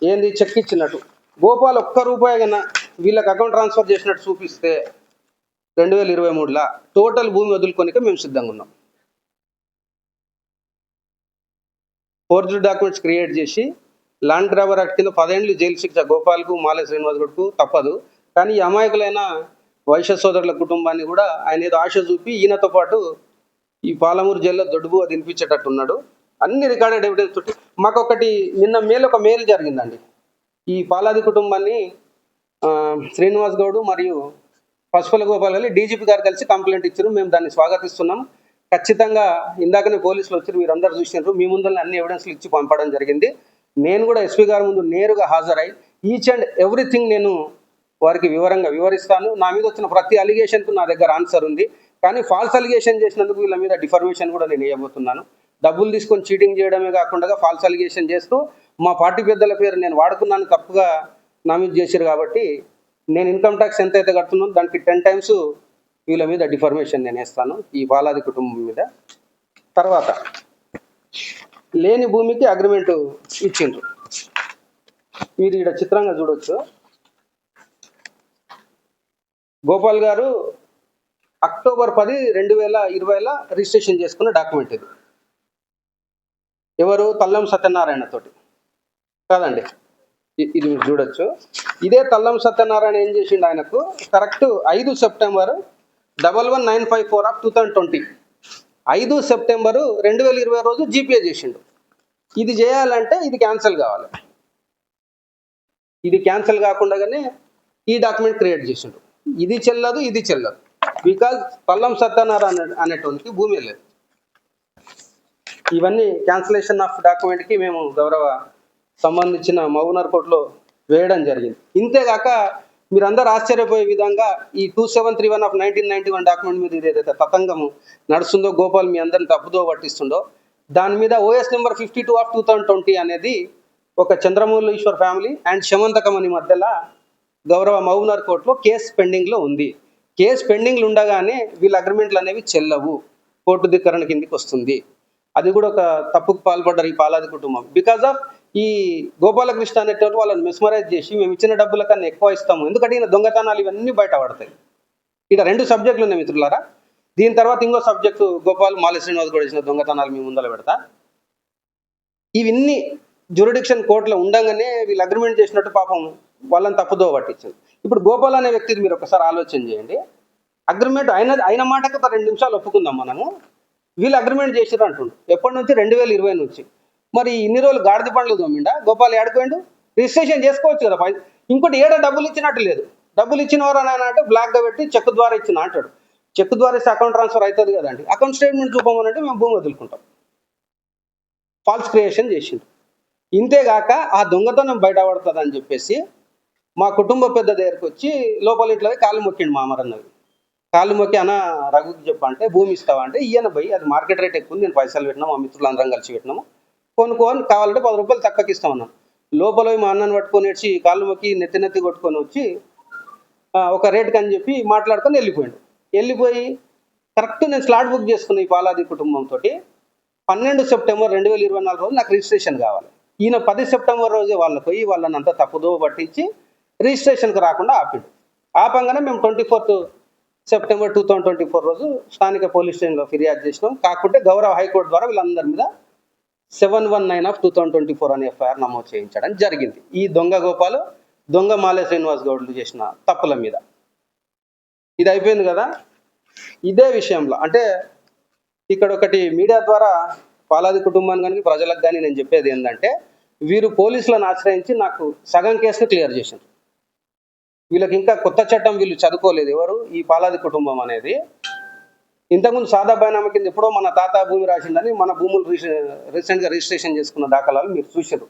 ఏంది చెక్ ఇచ్చినట్టు. గోపాల్ ₹1 కన్నా వీళ్ళకి అకౌంట్ ట్రాన్స్ఫర్ చేసినట్టు చూపిస్తే 2023లో టోటల్ భూమి వదులుకొనిక మేము సిద్ధంగా ఉన్నాం. ఫోర్జరీ డాక్యుమెంట్స్ క్రియేట్ చేసి ల్యాండ్ గ్రాబర్ యాక్ట్ కింద 10 ఏళ్ళు జైలు శిక్ష గోపాల్కు, మాలే శ్రీనివాస్ గౌడ్కు తప్పదు. కానీ ఈ అమాయకులైన వైశ్య సోదరుల కుటుంబాన్ని కూడా ఆయన ఏదో ఆశ చూపి ఈయనతో పాటు ఈ పాలమూరు జైల్లో దొడ్డుబు అది వినిపించేటట్టు ఉన్నాడు. అన్ని రికార్డెడ్ ఎవిడెన్స్ తోటి. మాకు ఒకటి నిన్న ఒక మేలు జరిగిందండి. ఈ పాలాది కుటుంబాన్ని శ్రీనివాస్ గౌడ్ మరియు పసుపల గోపాల్ గారు డీజీపీ గారు కలిసి కంప్లైంట్ ఇచ్చారు. మేము దాన్ని స్వాగతిస్తున్నాం. ఖచ్చితంగా ఇందాకనే పోలీసులు వచ్చారు, మీరందరూ చూసినారు. మీ ముందు అన్ని ఎవిడెన్స్లు ఇచ్చి పంపడం జరిగింది. నేను కూడా ఎస్పీ గారి ముందు నేరుగా హాజరై ఈచ్ అండ్ ఎవ్రీథింగ్ నేను వారికి వివరిస్తాను. నా మీద వచ్చిన ప్రతి అలిగేషన్కు నా దగ్గర ఆన్సర్ ఉంది. కానీ ఫాల్స్ అలిగేషన్ చేసినందుకు వీళ్ళ మీద డిఫర్మేషన్ కూడా నేను వేయబోతున్నాను. డబ్బులు తీసుకొని చీటింగ్ చేయడమే కాకుండా ఫాల్స్ అలిగేషన్ చేస్తూ మా పార్టీ పెద్దల పేరు నేను వాడుకున్నాను తప్పుగా నా మీద చేశారు. కాబట్టి నేను ఇన్కమ్ ట్యాక్స్ ఎంత అయితే కడుతున్నాను దానికి 10 times వీళ్ళ మీద డిఫర్మేషన్ నేను వేస్తాను, ఈ పాలాది కుటుంబం మీద. తర్వాత లేని భూమికి అగ్రిమెంట్ ఇచ్చిండ్రు. మీరు ఇక్కడ చిత్రంగా చూడొచ్చు. గోపాల్ గారు అక్టోబర్ 10, 2020లో రిజిస్ట్రేషన్ చేసుకున్న డాక్యుమెంట్ ఇది. ఎవరు? తల్లం సత్యనారాయణ తోటి కాదండి, ఇది మీరు చూడొచ్చు. ఇదే తల్లం సత్యనారాయణ ఏం చేసిండు, ఆయనకు కరెక్ట్ 5 సెప్టెంబర్ 11954 ఆఫ్ 2020 5 సెప్టెంబర్ 2020 రోజు జీపీఏ చేసిండు. ఇది చేయాలంటే ఇది క్యాన్సిల్ కావాలి. ఇది క్యాన్సిల్ కాకుండానే ఈ డాక్యుమెంట్ క్రియేట్ చేసిండు. ఇది చెల్లదు, ఇది చెల్లదు. బికాజ్ తల్లం సత్యనారాయణ అనేటువంటి భూమి లేదు. ఇవన్నీ క్యాన్సిలేషన్ ఆఫ్ డాక్యుమెంట్కి మేము గౌరవ సంబంధించిన మహబూబ్నగర్ కోర్టులో వేయడం జరిగింది. ఇంతేగాక మీరందరూ ఆశ్చర్యపోయే విధంగా ఈ 2731 ఆఫ్ 1991 డాక్యుమెంట్ మీద ఏదైతే తతంగము నడుస్తుందో, గోపాల్ మీ అందరిని తప్పుదో పట్టిస్తుండో, దాని మీద OS నెంబర్ 52 ఆఫ్ 2020 అనేది ఒక చంద్రమౌళీశ్వర్ ఫ్యామిలీ అండ్ శమంతకమణి మధ్యలో గౌరవ మహబూబ్నగర్ కోర్టులో కేసు పెండింగ్లో ఉంది. కేసు పెండింగ్లు ఉండగానే వీళ్ళ అగ్రిమెంట్లు అనేవి చెల్లవు, కోర్టు ధిక్కరణ కిందికి వస్తుంది. అది కూడా ఒక తప్పుకు పాల్పడ్డారు ఈ పాలాది కుటుంబం. బికాజ్ ఆఫ్ ఈ గోపాలకృష్ణ అనేటువంటి వాళ్ళని మెస్మరైజ్ చేసి మేము ఇచ్చిన డబ్బుల కన్నా ఎక్కువ ఇస్తాము, ఎందుకంటే ఈయన దొంగతనాలు ఇవన్నీ బయట పడతాయి. ఇక్కడ 2 సబ్జెక్టులు ఉన్నాయి మిత్రులారా. దీని తర్వాత ఇంకో సబ్జెక్టు గోపాల్, మాలే శ్రీనివాస్ కూడా ఇచ్చిన దొంగతనాలు మీ ముందర పెడతా. ఇవన్నీ జ్యూరిడిక్షన్ కోర్టులో ఉండగానే వీళ్ళు అగ్రిమెంట్ చేసినట్టు పాపం వాళ్ళని తప్పుదో పట్టించింది. ఇప్పుడు గోపాల్ అనే వ్యక్తిని మీరు ఒకసారి ఆలోచన చేయండి. అగ్రిమెంట్ అయిన మాటకు 2 నిమిషాలు ఒప్పుకుందాం మనము. వీళ్ళు అగ్రిమెంట్ చేసారు అంటుండు. ఎప్పటి నుంచి? 2020 నుంచి. మరి ఇన్ని రోజులు గాడిద పండ్లు దొమ్మిండా గోపాల్? ఏడుకోండు? రిజిస్ట్రేషన్ చేసుకోవచ్చు కదా. ఇంకోటి ఏడా డబ్బులు ఇచ్చినట్టు లేదు. డబ్బులు ఇచ్చిన వారు అని అంటే బ్లాక్గా పెట్టి చెక్ ద్వారా ఇచ్చిన అంటాడు. చెక్ ద్వారా ఇస్తే అకౌంట్ ట్రాన్స్ఫర్ అవుతుంది కదండి. అకౌంట్ స్టేట్మెంట్ చూపమనంటే మేము భూమి వదులుకుంటాం. ఫాల్స్ క్రియేషన్ చేసిండు. ఇంతేగాక ఆ దొంగతనం బయటపడుతుందని చెప్పేసి మా కుటుంబ పెద్ద దగ్గరికి వచ్చి లోపల ఇంట్లో కాళ్ళు మొక్కిండు మా అమరన్నవి. కాళ్ళు మొక్కి అన్న రఘుకి చెప్పంటే భూమి ఇస్తావా అంటే ఇయ్యన పోయి అది మార్కెట్ రేట్ ఎక్కువ, నేను పైసలు పెట్టినాము, మా మిత్రులు అందరం కలిసి పెట్టినాము, కొనుక్కొని కావాలంటే 10 రూపాయలు తక్కువకి ఇస్తామన్నాను. లోపల మా అన్నను పట్టుకొని వచ్చి కాళ్ళు మొక్కి నెత్తి కొట్టుకొని వచ్చి ఒక రేటుకి అని చెప్పి మాట్లాడుకొని వెళ్ళిపోయి కరెక్ట్ నేను స్లాట్ బుక్ చేసుకున్న ఈ పాలాది కుటుంబంతో 12 సెప్టెంబర్ 2024 రోజు నాకు రిజిస్ట్రేషన్ కావాలి. ఈయన 10 సెప్టెంబర్ రోజే వాళ్ళకి పోయి వాళ్ళని అంతా తప్పుదో పట్టించి రిజిస్ట్రేషన్కి రాకుండా ఆపంగానే మేము 24 సెప్టెంబర్ 2024 రోజు స్థానిక పోలీస్ స్టేషన్లో ఫిర్యాదు చేసినాం. కాకుంటే గౌరవ హైకోర్టు ద్వారా వీళ్ళందరి మీద 719/2024 అనే ఎఫ్ఐఆర్ నమోదు చేయించడం జరిగింది. ఈ దొంగ గోపాలు, దొంగ మాలే శ్రీనివాస్ గౌడ్లు చేసిన తప్పుల మీద. ఇది అయిపోయింది కదా. ఇదే విషయంలో అంటే ఇక్కడ ఒకటి మీడియా ద్వారా పాలాది కుటుంబానికి కానీ ప్రజలకు కానీ నేను చెప్పేది ఏంటంటే, వీరు పోలీసులను ఆశ్రయించి నాకు సగం కేసును క్లియర్ చేశారు. వీళ్ళకి ఇంకా కొత్త చట్టం వీళ్ళు చదువుకోలేదు. ఎవరు ఈ పాలాది కుటుంబం అనేది. ఇంతకుముందు సాదా బైనామా కింద ఎప్పుడో మన తాత భూమి రాసిందని మన భూములు రీసెంట్గా రిజిస్ట్రేషన్ చేసుకున్న దాఖలాలు మీరు చూశారు.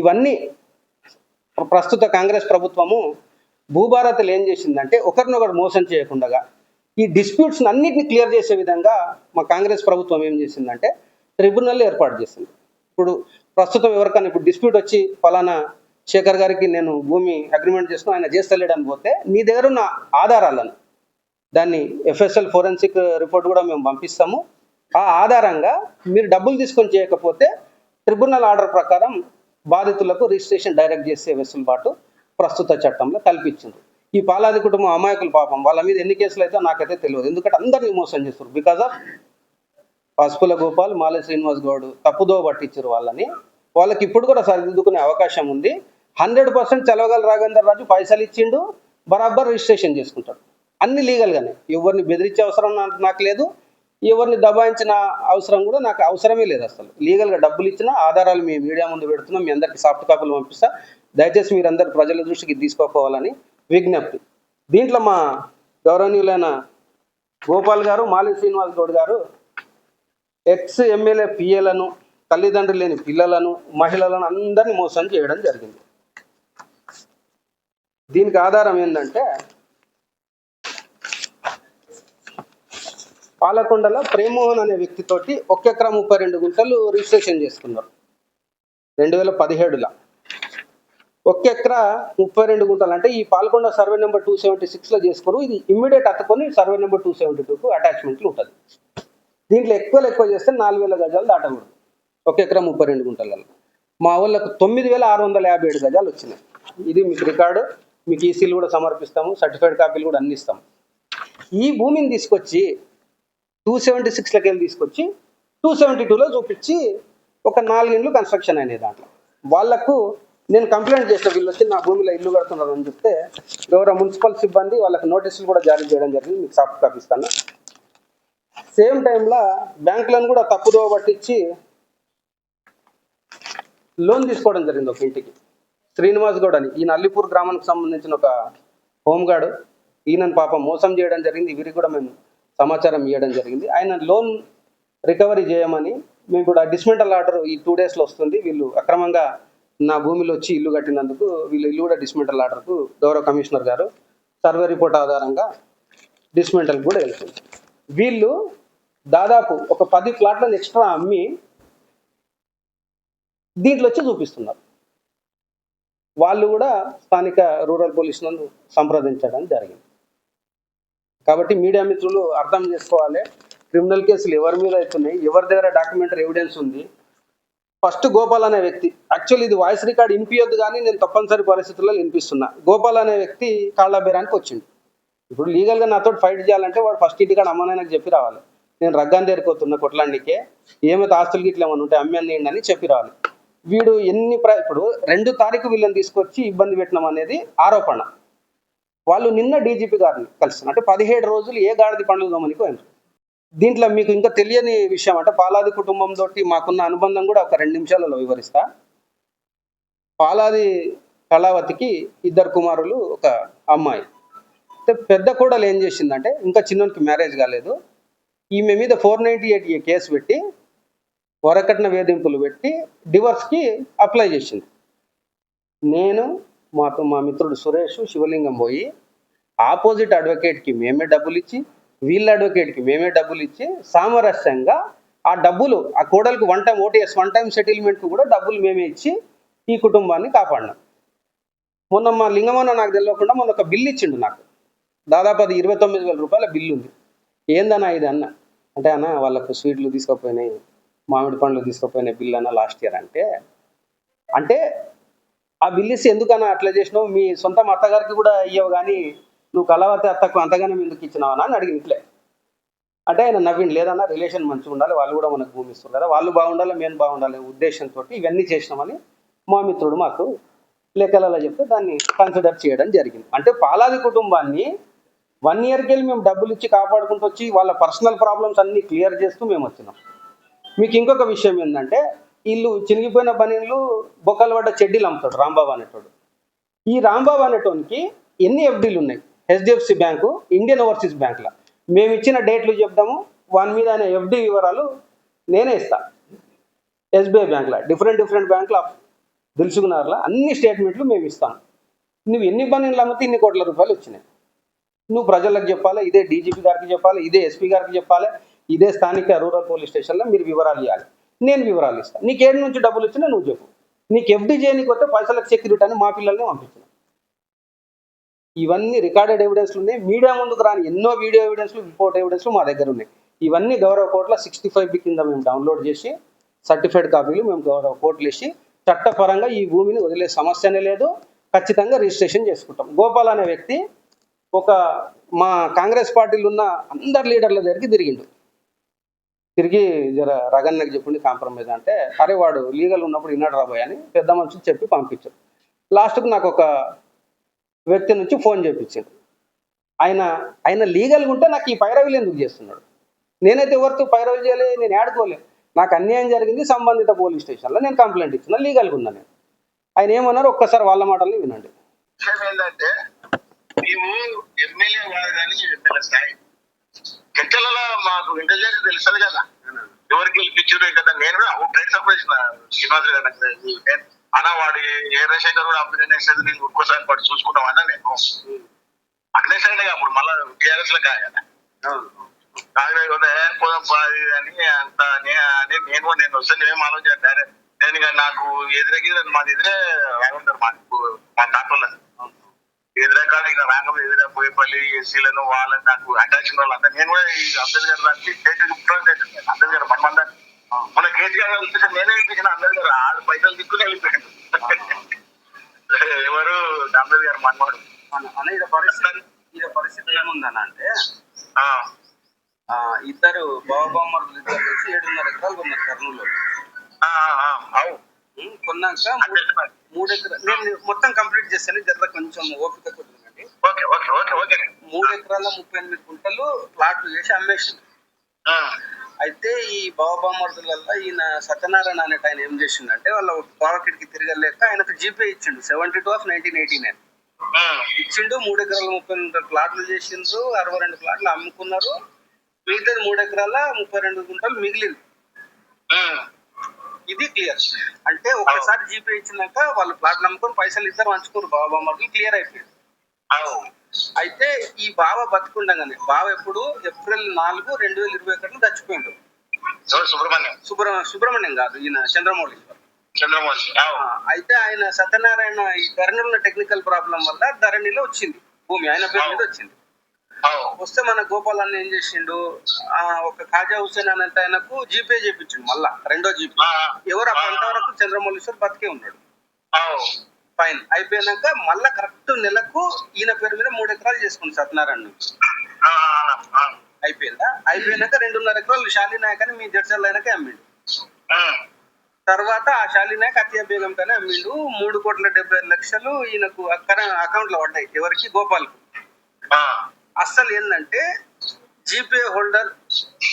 ఇవన్నీ ప్రస్తుత కాంగ్రెస్ ప్రభుత్వము భూభారతలు ఏం చేసిందంటే ఒకరినొకరు మోసం చేయకుండా ఈ డిస్ప్యూట్స్ అన్నిటిని క్లియర్ చేసే విధంగా మా కాంగ్రెస్ ప్రభుత్వం ఏం చేసిందంటే ట్రిబ్యునల్ ఏర్పాటు చేసింది. ఇప్పుడు ప్రస్తుతం ఎవరికైనా ఇప్పుడు డిస్ప్యూట్ వచ్చి ఫలానా శేఖర్ గారికి నేను భూమి అగ్రిమెంట్ చేసుకుని ఆయన చేస్తలేడని పోతే నీ దగ్గర ఉన్న ఆధారాలను దాన్ని FSL ఫోరెన్సిక్ రిపోర్ట్ కూడా మేము పంపిస్తాము. ఆ ఆధారంగా మీరు డబ్బులు తీసుకొని చేయకపోతే ట్రిబ్యునల్ ఆర్డర్ ప్రకారం బాధితులకు రిజిస్ట్రేషన్ డైరెక్ట్ చేసే వెసులుబాటు ప్రస్తుత చట్టంలో కల్పించింది. ఈ పాలాది కుటుంబం అమాయకులు పాపం, వాళ్ళ మీద ఎన్ని కేసులు అయితే నాకైతే తెలియదు. ఎందుకంటే అందరినీ మోసం చేస్తారు. బికాజ్ ఆఫ్ పసుపుల గోపాల్, మాలే శ్రీనివాస్ గౌడ్ తప్పుదో పట్టించారు వాళ్ళని. వాళ్ళకి ఇప్పుడు కూడా సరిదిద్దుకునే అవకాశం ఉంది. 100% చలవగల రాఘవేందర్ రాజు పైసలు ఇచ్చిండు, బరాబర్ రిజిస్ట్రేషన్ చేసుకుంటాడు. అన్ని లీగల్గానే. ఎవరిని బెదిరించే అవసరం నాకు లేదు, ఎవరిని దబాయించిన అవసరం కూడా నాకు అవసరమే లేదు. అసలు లీగల్గా డబ్బులు ఇచ్చిన ఆధారాలు మీ మీడియా ముందు పెడుతున్నాం. మీ అందరికీ సాఫ్ట్ కాపీలు పంపిస్తా. దయచేసి మీరందరూ ప్రజల దృష్టికి తీసుకోవాలని విజ్ఞప్తి. దీంట్లో మా గౌరవనీయులైన గోపాల్ గారు, మాలి శ్రీనివాస్ గౌడ్ గారు ఎమ్మెల్యే పిఏలను, తల్లిదండ్రులు లేని పిల్లలను, మహిళలను అందరినీ మోసం చేయడం జరిగింది. దీనికి ఆధారం ఏంటంటే పాలకొండలో ప్రేమోహన్ అనే వ్యక్తితోటి 1 ఎకరా 32 గుంటలు రిజిస్ట్రేషన్ చేసుకున్నారు 2017లో. 1 ఎకరా 32 గుంటలు అంటే ఈ పాలకొండ సర్వే నెంబర్ 276లో చేసుకోరు. ఇది ఇమ్మీడియట్ అత్తుకొని సర్వే నెంబర్ 272కు అటాచ్మెంట్లు ఉంటుంది. దీంట్లో ఎక్కువ చేస్తే 4000 గజాలు దాటకూడదు 1 ఎకరా 32 గుంటలలో. మా వాళ్ళకు 9657 గజాలు వచ్చినాయి. ఇది మీకు రికార్డు, మీకు ఈసీలు కూడా సమర్పిస్తాము, సర్టిఫైడ్ కాపీలు కూడా అన్ని ఇస్తాము. ఈ భూమిని తీసుకొచ్చి 276లోకి వెళ్ళి తీసుకొచ్చి 272లో చూపించి ఒక 4 ఇండ్లు కన్స్ట్రక్షన్ అయినాయి. దాంట్లో వాళ్లకు నేను కంప్లైంట్ చేసిన, వీళ్ళు వచ్చి నా భూమిలో ఇల్లు కడుతున్నారు అని చెప్తే గౌరవ మున్సిపల్ సిబ్బంది వాళ్ళకి నోటీసులు కూడా జారీ చేయడం జరిగింది. మీకు సాఫ్ట్ కాపీ ఇస్తాను. సేమ్ టైంలో బ్యాంకులను కూడా తప్పుదో పట్టించి లోన్ తీసుకోవడం జరిగింది ఒక ఇంటికి. శ్రీనివాస్ గౌడ్ అని ఈయన అల్లిపూర్ గ్రామానికి సంబంధించిన ఒక హోంగార్డు. ఈయనను పాపం మోసం చేయడం జరిగింది. వీరికి కూడా మేము సమాచారం ఇవ్వడం జరిగింది. ఆయన లోన్ రికవరీ చేయమని మేము కూడా డిస్మెంటల్ ఆర్డర్ ఈ 2 డేస్లో వస్తుంది. వీళ్ళు అక్రమంగా నా భూమిలో వచ్చి ఇల్లు కట్టినందుకు వీళ్ళు ఇల్లు కూడా డిస్మెంటల్ ఆర్డర్కు గౌరవ కమిషనర్ గారు సర్వే రిపోర్ట్ ఆధారంగా డిస్మెంటల్ కూడా వెళ్తుంది. వీళ్ళు దాదాపు ఒక 10 ప్లాట్లను ఎక్స్ట్రా అమ్మి దీంట్లో వచ్చి చూపిస్తున్నారు. వాళ్ళు కూడా స్థానిక రూరల్ పోలీస్ నందు సంప్రదించడం జరిగింది. కాబట్టి మీడియా మిత్రులు అర్థం చేసుకోవాలి, క్రిమినల్ కేసులు ఎవరి మీద అవుతున్నాయి, ఎవరి దగ్గర డాక్యుమెంటరీ ఎవిడెన్స్ ఉంది. ఫస్ట్ గోపాల్ అనే వ్యక్తి, యాక్చువల్లీ ఇది వాయిస్ రికార్డ్ వినిపించొద్దు కానీ నేను తప్పనిసరి పరిస్థితుల్లో వినిపిస్తున్నా. గోపాల్ అనే వ్యక్తి కాళ్ళబేరానికి వచ్చిండు. ఇప్పుడు లీగల్గా నాతో ఫైట్ చేయాలంటే వాడు ఫస్ట్ ఇంటికాడ అమ్మనాయనకు చెప్పి రావాలి, నేను రగ్గాన్ని దేరుకోతున్నా కొట్లాండికే, ఏమైతే ఆస్తులకి ఇట్లా ఏమైనా ఉంటే అమ్మాన్ని అని చెప్పి రావాలి. వీడు ఇప్పుడు 2 తారీఖు వీళ్ళని తీసుకొచ్చి ఇబ్బంది పెట్టినాం అనేది ఆరోపణ. వాళ్ళు నిన్న డీజీపీ గారిని కలిసిన, అంటే 17 రోజులు ఏ గాడిది పండుగ దోమనికి పోయినారు. దీంట్లో మీకు ఇంకా తెలియని విషయం అంటే పాలాది కుటుంబంతో మాకున్న అనుబంధం కూడా ఒక 2 నిమిషాలలో వివరిస్తా. పాలాది కళావతికి 2 కుమారులు, ఒక అమ్మాయి. అయితే పెద్ద కోడలు ఏం చేసిందంటే, ఇంకా చిన్నోనికి మ్యారేజ్ కాలేదు, ఈమె మీద 498A కేసు పెట్టి వరకట్న వేధింపులు పెట్టి డివర్స్కి అప్లై చేసింది. నేను మా మిత్రుడు సురేష్ శివలింగం పోయి ఆపోజిట్ అడ్వకేట్కి మేమే డబ్బులు ఇచ్చి, వీళ్ళ అడ్వకేట్కి మేమే డబ్బులు ఇచ్చి సామరస్యంగా ఆ డబ్బులు, ఆ కోడలకు వన్ టైం సెటిల్మెంట్కి కూడా డబ్బులు మేమే ఇచ్చి ఈ కుటుంబాన్ని కాపాడినాం. మొన్న మా లింగమన్న నాకు తెలియకుండా మొన్న ఒక బిల్లు ఇచ్చిండు నాకు, దాదాపు అది 29,000 రూపాయల బిల్లు ఉంది. ఏందన్నా ఇది అన్న అంటే, అన్న వాళ్ళకు స్వీట్లు తీసుకుపోయినాయి, మామిడి పండ్లు తీసుకుపోయినాయి బిల్లు అన్న లాస్ట్ ఇయర్ అంటే ఆ బిల్లు ఇస్తే ఎందుకన్నా అట్లా చేసినావు, మీ సొంత అత్తగారికి కూడా ఇయ్యవు కానీ నువ్వు కలవతి అత్తకు అంతగానే ఎందుకు ఇచ్చినావా అని అడిగింది. ఇట్లే అంటే ఆయన నవ్విండి, లేదన్నా రిలేషన్ మంచిగా ఉండాలి, వాళ్ళు కూడా మనకు భూమి ఇస్తారు కదా, వాళ్ళు బాగుండాలి మేము బాగుండాలి ఉద్దేశంతో ఇవన్నీ చేసినామని మా మిత్రుడు మాకు లెక్కలలో చెప్తే దాన్ని కన్సిడర్ చేయడం జరిగింది. అంటే పాలాది కుటుంబాన్ని 1 ఇయర్కి వెళ్ళి మేము డబ్బులు ఇచ్చి కాపాడుకుంటూ వచ్చి వాళ్ళ పర్సనల్ ప్రాబ్లమ్స్ అన్నీ క్లియర్ చేస్తూ మేము వచ్చినాం. మీకు ఇంకొక విషయం ఏంటంటే, వీళ్ళు చినిగిపోయిన బనీన్లు బొక్కలు పడ్డ చెడ్డీలు అమ్ముతాడు రాంబాబు అనేటోడు. ఈ రాంబాబు అనేటోనికి ఎన్ని ఎఫ్డీలు ఉన్నాయి, హెచ్డిఎఫ్సి బ్యాంకు, ఇండియన్ ఓవర్సీస్ బ్యాంకులో. మేము ఇచ్చిన డేట్లు చెప్తాము, వాని మీద అనే ఎఫ్డి వివరాలు నేనే ఇస్తాను. ఎస్బీఐ బ్యాంకులో డిఫరెంట్ బ్యాంకుల దిల్సుకున్నారులా అన్ని స్టేట్మెంట్లు మేము ఇస్తాము. నువ్వు ఎన్ని బనీన్లు అమ్మితే ఇన్ని కోట్ల రూపాయలు వచ్చినాయి నువ్వు ప్రజలకు చెప్పాలి, ఇదే డీజీపీ గారికి చెప్పాలి, ఇదే ఎస్పీ గారికి చెప్పాలి, ఇదే స్థానిక రూరల్ పోలీస్ స్టేషన్లో మీరు వివరాలు ఇవ్వాలి. నేను వివరాలు ఇస్తాను. నీకు ఏడు నుంచి డబ్బులు వచ్చినా నువ్వు చెప్పు. నీకు ఎఫ్డీ చేయడానికి వస్తే పైసలకు సెక్యూరిటీ అని మా పిల్లల్ని పంపించిన. ఇవన్నీ రికార్డెడ్ ఎవిడెన్స్లు ఉన్నాయి. మీడియా ముందుకు రాని ఎన్నో వీడియో ఎవిడెన్స్లు, రిపోర్ట్ ఎవిడెన్స్లు మా దగ్గర ఉన్నాయి. ఇవన్నీ గౌరవ కోర్టులో 65B కింద మేము డౌన్లోడ్ చేసి సర్టిఫైడ్ కాపీలు మేము గౌరవ కోర్టులు ఇచ్చి చట్టపరంగా ఈ భూమిని వదిలే సమస్యనే లేదు, ఖచ్చితంగా రిజిస్ట్రేషన్ చేసుకుంటాం. గోపాల్ అనే వ్యక్తి మా కాంగ్రెస్ పార్టీలో ఉన్న అందరు లీడర్ల దగ్గరికి తిరిగి జర రగన్నకి చెప్పుండి కాంప్రమైజ్ అంటే, అరే వాడు లీగల్ ఉన్నప్పుడు విన్నాడు రాబోయ్ అని పెద్ద మనుషులు చెప్పి పంపించారు. లాస్ట్కు నాకు ఒక వ్యక్తి నుంచి ఫోన్ చేయించాడు. ఆయన లీగల్గా ఉంటే నాకు ఈ పైరవీలు ఎందుకు చేస్తున్నాడు? నేనైతే ఎవరితో పైరవీ చేయలే, నేను ఆడుకోలే. నాకు అన్యాయం జరిగింది, సంబంధిత పోలీస్ స్టేషన్లో నేను కంప్లైంట్ ఇచ్చిన, లీగల్గా ఉన్నా నేను. ఆయన ఏమన్నారు ఒక్కసారి వాళ్ళ మాటల్ని వినండి. ఏంటంటే నీవు ఎమ్మెల్యే కాదు కానీ స్థాయి గంటలలో మాకు ఇంటెలిజెన్స్ తెలుస్తుంది కదా, ఎవరికి గెలిపించారు కదా. నేను కూడా ప్రైస్ అప్రేషన్ శ్రీనివాస్ గారు అన్న వాడు ఏ రేషన్ కూడా అప్లై చేసేది నేను ఒక్కోసారి పడి చూసుకుంటాం అన్న. నేను అగ్నేష్ అయినా అప్పుడు మళ్ళీ టీఆర్ఎస్ లో కాదు పోదాం అని అంత అని నేను వస్తే నేనేం ఆలోచించాను. నేను నాకు ఎదురగి మాది ఎదురే రాగుంటారు మా డాక్టర్లు ఎదురకాల ఇక రాగం ఎదురా పోయేపల్లి ఎస్సీలను వాళ్ళని నాకు అటాచ్మెంట్ వాళ్ళు అంతా. నేను కూడా ఈ అంబేద్కర్ గారికి స్టేట్ అంబేద్కర్ మనమంతా మన కేసీఆర్ గారు నేనే వెళ్ళిపించిన అంబేద్కర్ 6 పైసలు దిక్కునే వెళ్ళిపోయాడు. ఎవరు అంబేద్కర్ మనవాడు అన్న. ఈ పరిస్థితి ఏముందన్న అంటే, ఇద్దరు బావబామ్మలు ఇద్దరు కలిసి 7.5 ఎకరాలు కొన్నారు కర్నూలులో. కొన్నాక 3 ఎకరాలు నేను మొత్తం కంప్లీట్ చేస్తాను, జర కొంచెం ఓపిక కొద్దిందండి. 3 ఎకరాల 38 గుంటలు ప్లాట్లు చేసి అమ్మేసింది. అయితే ఈ బావబామ్మల వల్ల ఈయన సత్యనారాయణ అనేట ఆయన ఏం చేసిండంటే, వాళ్ళ పాకెట్కి తిరగలేక ఆయనకు జీపే ఇచ్చిండు 72 of 1989 ఇచ్చిండు. 3 ఎకరాల 30 ప్లాట్లు చేసిండ్రు, 62 ప్లాట్లు అమ్ముకున్నారు. మిగతాది 3 ఎకరాల 32 గుంటలు మిగిలింది. ఇది క్లియర్. అంటే ఒకసారి జీపే ఇచ్చినాక వాళ్ళు ప్లాట్లు అమ్ముకొని పైసలు ఇద్దరు పంచుకోరు, బావబామ్మకి క్లియర్ అయిపోయింది. అయితే ఈ బావ బతుకుండగానే, బావ ఎప్పుడు ఏప్రిల్ 4, 2021 చచ్చిపోయిండు. సుబ్రహ్మణ్యం కాదు, ఈయన చంద్రమౌళి. అయితే ఆయన సత్యనారాయణ ఈ ధరణిలో టెక్నికల్ ప్రాబ్లం వల్ల ధరణిలో వచ్చింది భూమి, ఆయన పేరు మీద వచ్చింది. వస్తే మన గోపాల్ అన్న ఏం చేసిండు, ఒక ఖాజా హుసేన్ అనంత ఆయనకు జీపే చేయించిండు, మళ్ళా రెండో జీపే. ఎవరు అంతవరకు చంద్రమౌళీశ్వర్ బతికే ఉన్నాడు. ఫైన్ అయిపోయినాక మళ్ళా కరెక్ట్ నెలకు ఈయన పేరు మీద 3 ఎకరాలు చేసుకుంది సత్యనారాయణ. అయిపోయిందా? అయిపోయినాక 2.5 ఎకరాలు శాలినాయక్ అని మీ జడ్చర్ల ఆయనకే అమ్మిండు. తర్వాత ఆ శాలినాయక్ అతియా బేగం పైన అమ్మిండు. 3,70,00,000 ఈయనకు అకౌంట్ లో పడ్డాయి. ఎవరికి? గోపాల్కు. అస్సలు ఏంటంటే జీపే హోల్డర్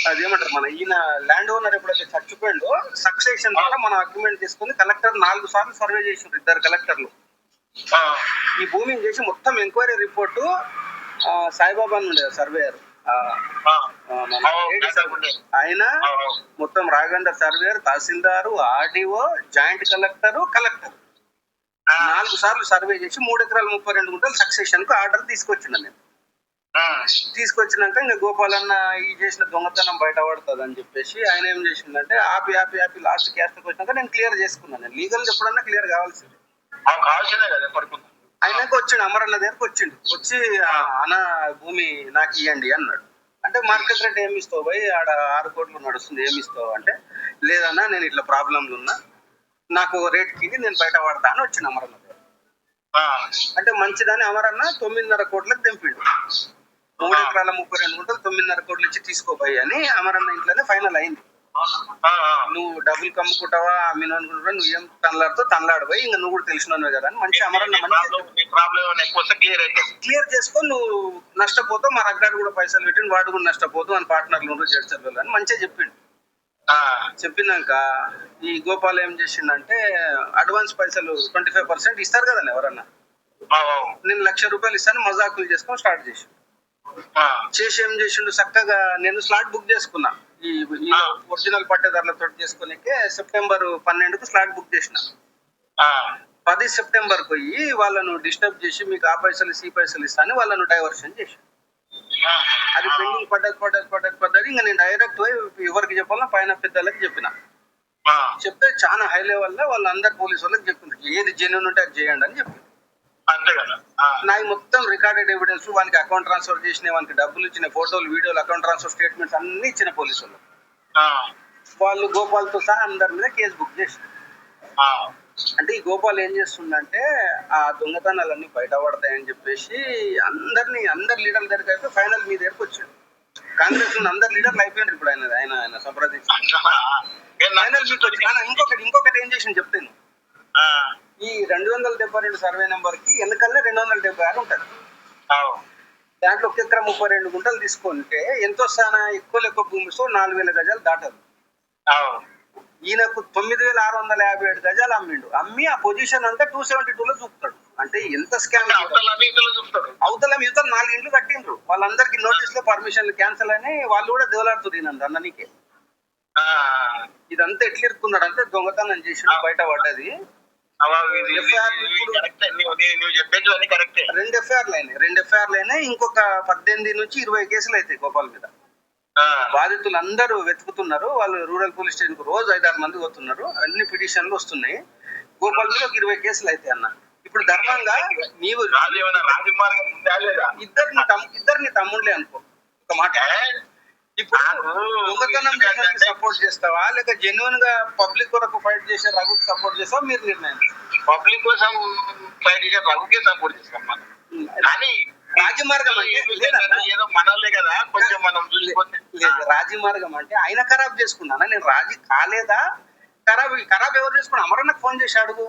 అదేమంటారు, మన ఈయన ల్యాండ్ ఓనర్ ఎప్పుడైతే చచ్చిపోయిండో సక్సెషన్ ద్వారా మనం అగ్రిమెంట్ తీసుకుని కలెక్టర్ 4 సార్లు సర్వే చేసిండ్రు, 2 కలెక్టర్లు. ఈ భూమిని చేసి మొత్తం ఎంక్వైరీ రిపోర్టు సాయిబాబా నుండి సర్వేయర్ ఆయన మొత్తం Raghavendra surveyor, tahsildar, RDO, joint collector 4 సార్లు సర్వే చేసి 3 ఎకరాల 32 గుంటలు సక్సెషన్ కు ఆర్డర్ తీసుకొచ్చిన నేను. తీసుకొచ్చినాక ఇంకా గోపాలన్న ఈ చేసిన దొంగతనం బయటపడుతుంది అని చెప్పేసి ఆయన ఏం చేసిందంటే ఆపి లాస్ట్ క్యాస్ట్కి వచ్చినాక నేను క్లియర్ చేసుకున్నాను. నేను లీగల్ ఎప్పుడన్నా క్లియర్ కావాల్సింది. ఆయనకు వచ్చిండు, అమరన్న దగ్గరకు వచ్చి అన్న భూమి నాకు ఇవ్వండి అన్నాడు. అంటే మార్కెట్ రేట్ ఏమి ఇస్తావు పోయి ఆడ 6 కోట్లు నడుస్తుంది ఏమి ఇస్తావు అంటే, లేదన్నా నేను ఇట్లా ప్రాబ్లంలు ఉన్నా, నాకు రేట్ కింది నేను బయట పడతా అని వచ్చింది అమరన్న దగ్గర. అంటే మంచిదని అమరన్న 9.5 కోట్లకు తెంపిండు. 3 ఎకరాల 32 గుంటలు 9.5 కోట్లు ఇచ్చి తీసుకోపోయి అని అమరన్న ఇంట్లోనే ఫైనల్ అయింది. నువ్వు డబ్బులు కమ్ముకుంటావా అమ్మిన అనుకుంటా, నువ్వు ఏం తనలాడిపోయి ఇంకా నువ్వు కూడా తెలిసినవే కదా అని మంచి అమరన్న క్లియర్ చేసుకో, నువ్వు నష్టపోతావు, మా రగ్గాడు కూడా పైసలు పెట్టిండు, వాడు కూడా నష్టపోతావు అని పార్ట్నర్లు ఉండరు జడ్చర్లు అని మంచిగా చెప్పిండు. చెప్పినాక ఈ గోపాల్ ఏం చేసిండంటే అడ్వాన్స్ పైసలు 25% ఇస్తారు కదా ఎవరన్నా, నేను 1,00,000 రూపాయలు ఇస్తాను మజాకులు చేసుకొని స్టార్ట్ చేసి ఏం చేసిండు, చక్కగా నేను స్లాట్ బుక్ చేసుకున్నా ఈ ఒరిజినల్ పట్టేదారులతో చేసుకునే సెప్టెంబర్ 12కు స్లాట్ బుక్ చేసిన. 10 సెప్టెంబర్ పోయి వాళ్ళను డిస్టర్బ్ చేసి మీకు ఆ పైసలు ఈ పైసలు ఇస్తాను వాళ్ళను డైవర్షన్ చేసి అది పెండింగ్ పడ్డది. ఇంకా నేను డైరెక్ట్ పోయి ఎవరికి చెప్పాలన్నా పైన పెద్దలకు చెప్పిన. చెప్తే చాలా హై లెవెల్ లో వాళ్ళందరు పోలీసు వాళ్ళకి చెప్పింది ఏది జెన్యూన్ ఉంటే అది చేయండి అని చెప్పింది. నాకు మొత్తం రికార్డెడ్ ఎవిడెన్స్, వానికి అకౌంట్ ట్రాన్స్ఫర్ చేసిన, వానికి డబ్బులు ఇచ్చిన ఫోటోలు, వీడియోలు, అకౌంట్ ట్రాన్స్ఫర్ స్టేట్మెంట్స్ అన్ని ఇచ్చిన పోలీసు వాళ్ళు గోపాల్తో సహా అందరి మీద కేసు బుక్ చేసిన. అంటే ఈ గోపాల్ ఏం చేస్తుందంటే ఆ దొంగతనాలన్నీ బయటపడతాయని చెప్పేసి అందరి లీడర్ల దగ్గరికి అయితే ఫైనల్ మీ దగ్గరకు వచ్చాడు. కాంగ్రెస్ లో అందరు లీడర్లు అయిపోయినారు ఇప్పుడు ఆయన సంప్రదించి ఫైనల్ మీకు వచ్చి. ఇంకొకటి ఏం చేసి చెప్తాను, ఈ 272 సర్వే నెంబర్ కి వెనకల్లే 276 ఉంటుంది. దాంట్లో 1 ఎకరా 32 గుంటలు తీసుకుంటే ఎంతో స్థానా ఎక్కువ భూమితో 4,000 గజాలు దాటదు. ఈయనకు 9,657 గజాలు అమ్మి ఆ పొజిషన్ అంతా 272లో చూపుతాడు. అంటే ఎంత స్కామ్. అవతల 4 ఇండ్లు కట్టిండ్రు, వాళ్ళందరికి నోటీస్ లో పర్మిషన్లు క్యాన్సిల్ అని వాళ్ళు కూడా దేవలాడుతుంది అన్ననికి. ఇదంతా ఎట్లా ఇరుక్కున్నాడు అంటే దొంగతనం చేసి బయట పడ్డది. 2 ఎఫ్ఐఆర్లు అయినాయి. ఇంకొక 18 నుంచి 20 కేసులు అవుతాయి గోపాల్ మీద. బాధితులు అందరూ వెతుకుతున్నారు, వాళ్ళు రూరల్ పోలీస్ స్టేషన్ కు రోజు 5-6 మంది పోతున్నారు. అన్ని పిటిషన్లు వస్తున్నాయి. గోపాల్ మీద ఒక 20 కేసులు అయితే అన్న. ఇప్పుడు ధర్మంగా నీవు ఇద్దరిని తమ్ముళ్ళే అనుకో ఒక మాట. ఇప్పుడు దొంగతనం చేసేందుకు సపోర్ట్ చేస్తావా లేక జెన్యున్ గా పబ్లిక్ కొరకు ఫైట్ చేసే రఘుకి సపోర్ట్ చేస్తావా? మీరు నిర్ణయం. పబ్లిక్ కోసం ఫైట్ చేసే రఘుకే సపోర్ట్ చేస్తాం మనం. కానీ రాజమార్గం ఏదో మనలే కదా కొంచెం మనం చూసుకుంటే రాజమార్గం అంటే ఆయన ఖరాబ్ చేసుకున్నానా, నేను రాజీ కాలేదా? ఖరాబ్ ఎవరు చేసుకున్నా? అమరన్నకు ఫోన్ చేసి అడుగు,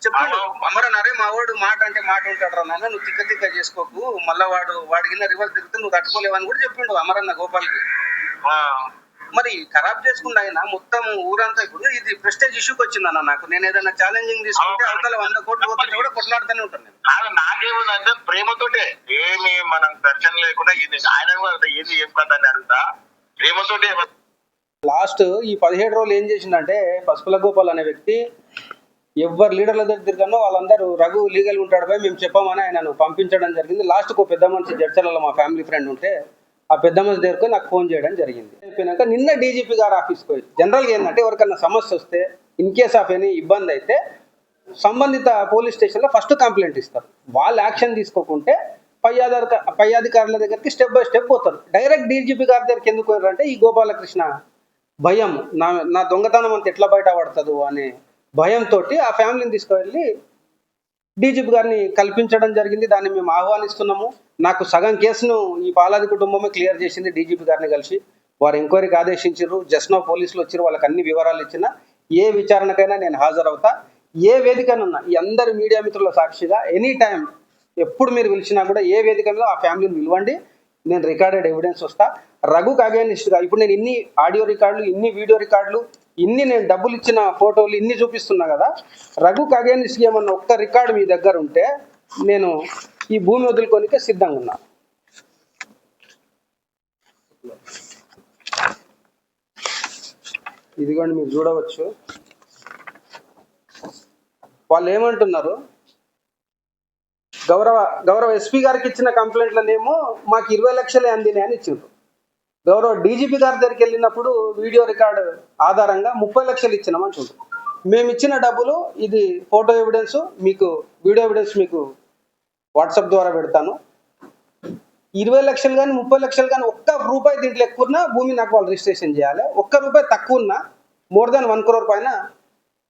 చెప్పాడు అమరన్న అరే మా వాడు మాట అంటే మాట ఉంటాడు రా నాన్న, నువ్వు తిక్క చేసుకోకు, మళ్ళా వాడి కింద రివర్స్ తిరిగితే నువ్వు తట్టుకోలేవని కూడా చెప్పిండు అమరన్న గోపాల్కి. మరి ఖరాబ్ చేసుకున్నా ఆయన మొత్తం ఊరంతా. ఇప్పుడు ఇది ప్రెస్టేజ్ ఇష్యూకి వచ్చిందన్న నాకు. నేను ఏదైనా ఛాలెంజింగ్ తీసుకుంటే అవతల 100 కోట్లు పోతుంటే కూడా కొట్లాడుతూనే ఉంటాను నేను. నాకేముందంటే ప్రేమతోటే, ఏమి మనం దర్శన లేకుండా ఆయన ఏది ఏం కదని అడుగుతా ప్రేమతోటే. లాస్ట్ ఈ 17 రోజులు ఏం చేసిందంటే పసుపుల గోపాల్ అనే వ్యక్తి ఎవరు లీడర్ల దగ్గర తిరిగానో వాళ్ళందరూ రఘు లీగల్ ఉంటాడు పోయి మేము చెప్పామని ఆయనను పంపించడం జరిగింది. లాస్ట్కు పెద్ద మనిషి జడ్చర్లలో మా ఫ్యామిలీ ఫ్రెండ్ ఉంటే ఆ పెద్ద మనిషి దగ్గరకు నాకు ఫోన్ చేయడం జరిగింది. అయిపోయినాక నిన్న డీజీపీ గారు ఆఫీస్కి పోయి జనరల్గా ఏంటంటే ఎవరికన్నా సమస్య వస్తే ఇన్ కేస్ ఆఫ్ ఎనీ ఇబ్బంది అయితే సంబంధిత పోలీస్ స్టేషన్లో ఫస్ట్ కంప్లైంట్ ఇస్తారు. వాళ్ళు యాక్షన్ తీసుకోకుంటే పై అధికారుల దగ్గరికి స్టెప్ బై స్టెప్ పోతారు. డైరెక్ట్ డీజీపీ గారి దగ్గరికి ఎందుకు పోయారంటే ఈ గోపాలకృష్ణ భయం, నా దొంగతనం అంత ఎట్లా బయట పడుతుందో అనే భయంతో ఆ ఫ్యామిలీని తీసుకువెళ్ళి డీజీపీ గారిని కల్పించడం జరిగింది. దాన్ని మేము ఆహ్వానిస్తున్నాము. నాకు సగం కేసును ఈ పాలాది కుటుంబమే క్లియర్ చేసింది డీజీపీ గారిని కలిసి. వారు ఎంక్వైరీకి ఆదేశించారు. జస్ట్ నౌ పోలీసులు వచ్చారు, వాళ్ళకి అన్ని వివరాలు ఇచ్చిన ఏ విచారణకైనా నేను హాజరవుతా. ఏ వేదికనున్నా ఈ అందరి మీడియా మిత్రుల సాక్షిగా ఎనీ టైం ఎప్పుడు మీరు పిలిచినా కూడా ఏ వేదికలో ఆ ఫ్యామిలీని పిలవండి, నేను రికార్డెడ్ ఎవిడెన్స్ వస్తా. రఘుకు అగైనిస్ట్గా ఇప్పుడు నేను ఇన్ని ఆడియో రికార్డులు, ఇన్ని వీడియో రికార్డులు, ఇన్ని నేను డబ్బులు ఇచ్చిన ఫోటోలు ఇన్ని చూపిస్తున్నా కదా. రఘుకు అగైనిస్ట్గా ఏమన్నా ఒక్క రికార్డు మీ దగ్గర ఉంటే నేను ఈ భూమి వదులుకోనికే సిద్ధంగా ఉన్నా. ఇదిగోండి మీరు చూడవచ్చు. వాళ్ళు ఏమంటున్నారు, గౌరవ ఎస్పీ గారికి ఇచ్చిన కంప్లైంట్లనేమో మాకు 20 లక్షలే అందినాయి అని ఇచ్చిండ్రు. గౌరవ డీజీపీ గారి దగ్గరికి వెళ్ళినప్పుడు వీడియో రికార్డు ఆధారంగా 30 లక్షలు ఇచ్చినామంటుండ్రు. మేము ఇచ్చిన డబ్బులు, ఇది ఫోటో ఎవిడెన్స్, మీకు వీడియో ఎవిడెన్స్ మీకు వాట్సాప్ ద్వారా పెడతాను. 20 లక్షలు కానీ 30 లక్షలు కానీ ఒక్క రూపాయి దీంట్లో ఎక్కువన్నా భూమి నాకు వాళ్ళు రిజిస్ట్రేషన్ చేయాలి. ఒక్క రూపాయి తక్కువ ఉన్నా మోర్ దాన్ 1 crore పైన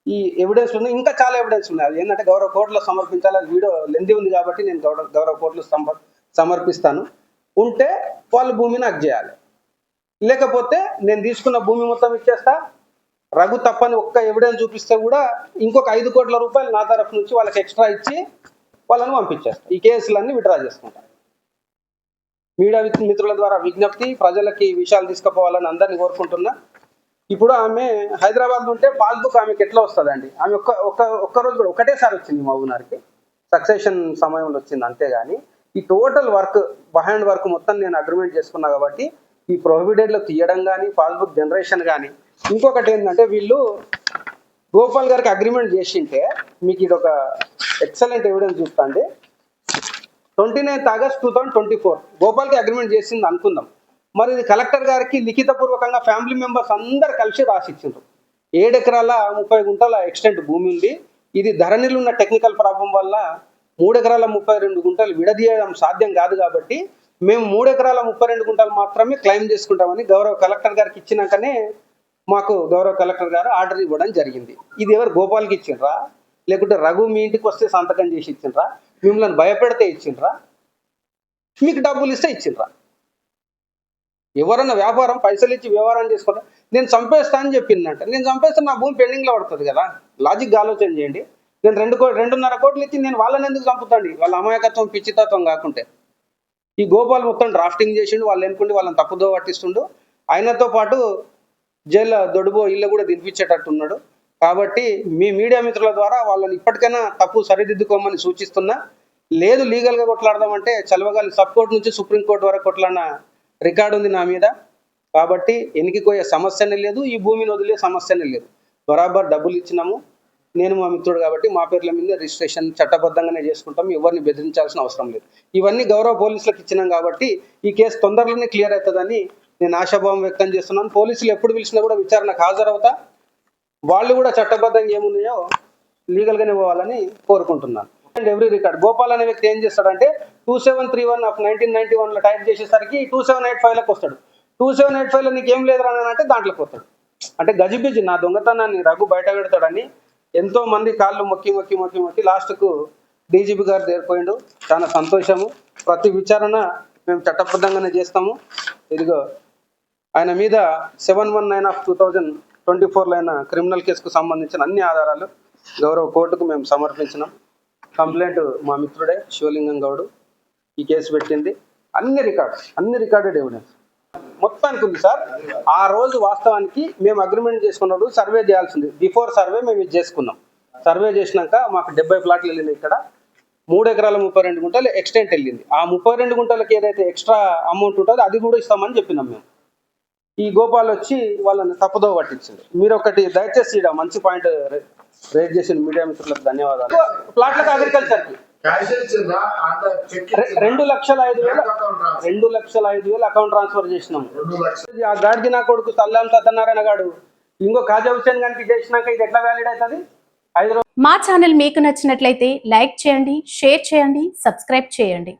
ఈ ఎవిడెన్స్ ఉన్నాయి. ఇంకా చాలా ఎవిడెన్స్ ఉన్నాయి. అది ఏంటంటే గౌరవ కోర్టులో సమర్పించాలి. అది వీడియో లెంది ఉంది కాబట్టి నేను గౌరవ కోర్టులో సమర్పిస్తాను. ఉంటే వాళ్ళు భూమి నాకు చేయాలి, లేకపోతే నేను తీసుకున్న భూమి మొత్తం ఇచ్చేస్తా. రఘు తప్పని ఒక్క ఎవిడెన్స్ చూపిస్తే కూడా ఇంకొక 5 కోట్ల రూపాయలు నా తరఫు నుంచి వాళ్ళకి ఎక్స్ట్రా ఇచ్చి వాళ్ళని పంపించేస్తా. ఈ కేసులన్నీ విత్డ్రా చేసుకుంటాను. మీడియా మిత్రుల ద్వారా విజ్ఞప్తి, ప్రజలకి ఈ విషయాలు తీసుకుపోవాలని అందరినీ కోరుకుంటున్నా. ఇప్పుడు ఆమె హైదరాబాద్ ఉంటే పాస్బుక్ ఆమెకి ఎట్లా వస్తుందండి? ఆమె ఒక్క రోజు కూడా ఒకటేసారి వచ్చింది మహబూబ్నగర్కి, సక్సెషన్ సమయంలో వచ్చింది. అంతేగాని ఈ టోటల్ వర్క్, బిహైండ్ వర్క్ మొత్తం నేను అగ్రిమెంట్ చేసుకున్నా కాబట్టి ఈ ప్రొహిబిటెడ్లో తీయడం కానీ, పాస్బుక్ జనరేషన్ కానీ. ఇంకొకటి ఏంటంటే, వీళ్ళు గోపాల్ గారికి అగ్రిమెంట్ చేసింటే మీకు ఇది ఒక ఎక్సలెంట్ ఎవిడెన్స్ చూస్తా అండి. 29 ఆగస్ట్ 2024 గోపాల్కి అగ్రిమెంట్ చేసింది అనుకుందాం. మరి ఇది కలెక్టర్ గారికి లిఖితపూర్వకంగా ఫ్యామిలీ మెంబర్స్ అందరు కలిసి రాసిచ్చిండ్రు. 7 ఎకరాల 30 గుంటల ఎక్స్టెంట్ భూమి ఉంది. ఇది ధరణిలో ఉన్న టెక్నికల్ ప్రాబ్లం వల్ల 3 ఎకరాల 32 గుంటలు విడదీయడం సాధ్యం కాదు కాబట్టి మేము 3 ఎకరాల 32 గుంటలు మాత్రమే క్లెయిమ్ చేసుకుంటామని గౌరవ కలెక్టర్ గారికి ఇచ్చినాకనే మాకు గౌరవ కలెక్టర్ గారు ఆర్డర్ ఇవ్వడం జరిగింది. ఇది ఎవరు గోపాల్కి ఇచ్చిండ్రా, లేకుంటే రఘు మీ ఇంటికి వస్తే సంతకం చేసి ఇచ్చిండ్రా, మిమ్మల్ని భయపెడితే ఇచ్చిండ్రా, మీకు డబ్బులు ఇస్తే ఇచ్చిండ్రా? ఎవరన్నా వ్యాపారం పైసలు ఇచ్చి వ్యవహారం చేసుకుంటా నేను చంపేస్తా అని చెప్పిందంట. నేను చంపేస్తే నా భూమి పెండింగ్లో పడుతుంది కదా. లాజిక్గా ఆలోచన చేయండి. నేను 2.5 కోట్లు ఇచ్చి నేను వాళ్ళని ఎందుకు చంపుతాండి? వాళ్ళ అమాయకత్వం, పిచ్చితత్వం కాకుంటే. ఈ గోపాల్ మొత్తం డ్రాఫ్టింగ్ చేసిండు, వాళ్ళు ఎన్నుకుండి వాళ్ళని తప్పుదో పట్టిస్తుండు. ఆయనతో పాటు జైల్లో దొడుబో ఇల్లు కూడా దింపించేటట్టున్నాడు. కాబట్టి మీ మీడియా మిత్రుల ద్వారా వాళ్ళని ఇప్పటికైనా తప్పు సరిదిద్దుకోమని సూచిస్తున్నా. లేదు లీగల్గా కొట్లాడదామంటే చలవగాలి సబ్కోర్టు నుంచి సుప్రీంకోర్టు వరకు కొట్లాడిన రికార్డు ఉంది నా మీద. కాబట్టి ఎనికిపోయే సమస్యనే లేదు, ఈ భూమిని వదిలే సమస్యనే లేదు. బరాబర్ డబ్బులు ఇచ్చినాము. నేను మా మిత్రుడు కాబట్టి మా పేర్ల మీద రిజిస్ట్రేషన్ చట్టబద్ధంగానే చేసుకుంటాం. ఎవరిని బెదిరించాల్సిన అవసరం లేదు. ఇవన్నీ గౌరవ పోలీసులకు ఇచ్చినాం కాబట్టి ఈ కేసు తొందరలోనే క్లియర్ అవుతుందని నేను ఆశాభావం వ్యక్తం చేస్తున్నాను. పోలీసులు ఎప్పుడు పిలిచినా కూడా విచారణకు హాజరవుతా. వాళ్ళు కూడా చట్టబద్ధంగా ఏమున్నాయో లీగల్గానే పోవాలని కోరుకుంటున్నాను. అండ్ ఎవ్రీ రికార్డ్ గోపాల్ అనే వ్యక్తి ఏం చేస్తాడంటే 2731 ఆఫ్ 1991లో టైప్ చేసేసరికి 2785లకు వస్తాడు. 2785లో నీకేం లేదురా అని అంటే దాంట్లోకి వస్తాడు. అంటే గజిబిజి నా దొంగతనాన్ని రఘు బయట పెడతాడని ఎంతో మంది కాళ్ళు మొక్కి లాస్ట్కు డీజీపీ గారు చేరిపోయిండు. చాలా సంతోషము. ప్రతి విచారణ మేము చట్టబద్ధంగానే చేస్తాము. ఇదిగో ఆయన మీద 719 ఆఫ్ 2024లో అయిన క్రిమినల్ కేసుకు సంబంధించిన అన్ని ఆధారాలు గౌరవ కోర్టుకు మేము సమర్పించినాం. కంప్లైంట్ మా మిత్రుడే శివలింగం గౌడు ఈ కేసు పెట్టింది. అన్ని రికార్డెడ్ ఎవిడెన్స్ మొత్తానికి ఉంది సార్. ఆ రోజు వాస్తవానికి మేము అగ్రిమెంట్ చేసుకున్నప్పుడు సర్వే చేయాల్సింది. బిఫోర్ సర్వే మేము ఇది చేసుకున్నాం. సర్వే చేసినాక మాకు 70 ప్లాట్లు వెళ్ళినాయి. ఇక్కడ 3 ఎకరాల 32 గుంటలు ఎక్స్టెంట్ వెళ్ళింది. ఆ 32 గుంటలకి ఏదైతే ఎక్స్ట్రా అమౌంట్ ఉంటుందో అది కూడా ఇస్తామని చెప్పినాం మేము. ఈ గోపాల్ వచ్చి వాళ్ళని తప్పుదో పట్టించింది. మీరు ఒకటి దయచేసి ఇక్కడ మంచి పాయింట్ రేట్ చేసిన మీడియా మిత్రులకు ధన్యవాదాలు. ప్లాట్లకు అగ్రికల్చర్కి 2,05,000 అకౌంట్ ట్రాన్స్ఫర్ చేసినాము. ఆ గాడిది నా కొడుకు సల్లాం సత్యనారాయణ గారు ఇంకో ఖాజా హుసేన్ గారికి చేసినాక ఇది ఎట్లా వ్యాలిడ్ అవుతుంది? మా ఛానల్ మీకు నచ్చినట్లయితే లైక్ చేయండి, షేర్ చేయండి, సబ్స్క్రైబ్ చేయండి.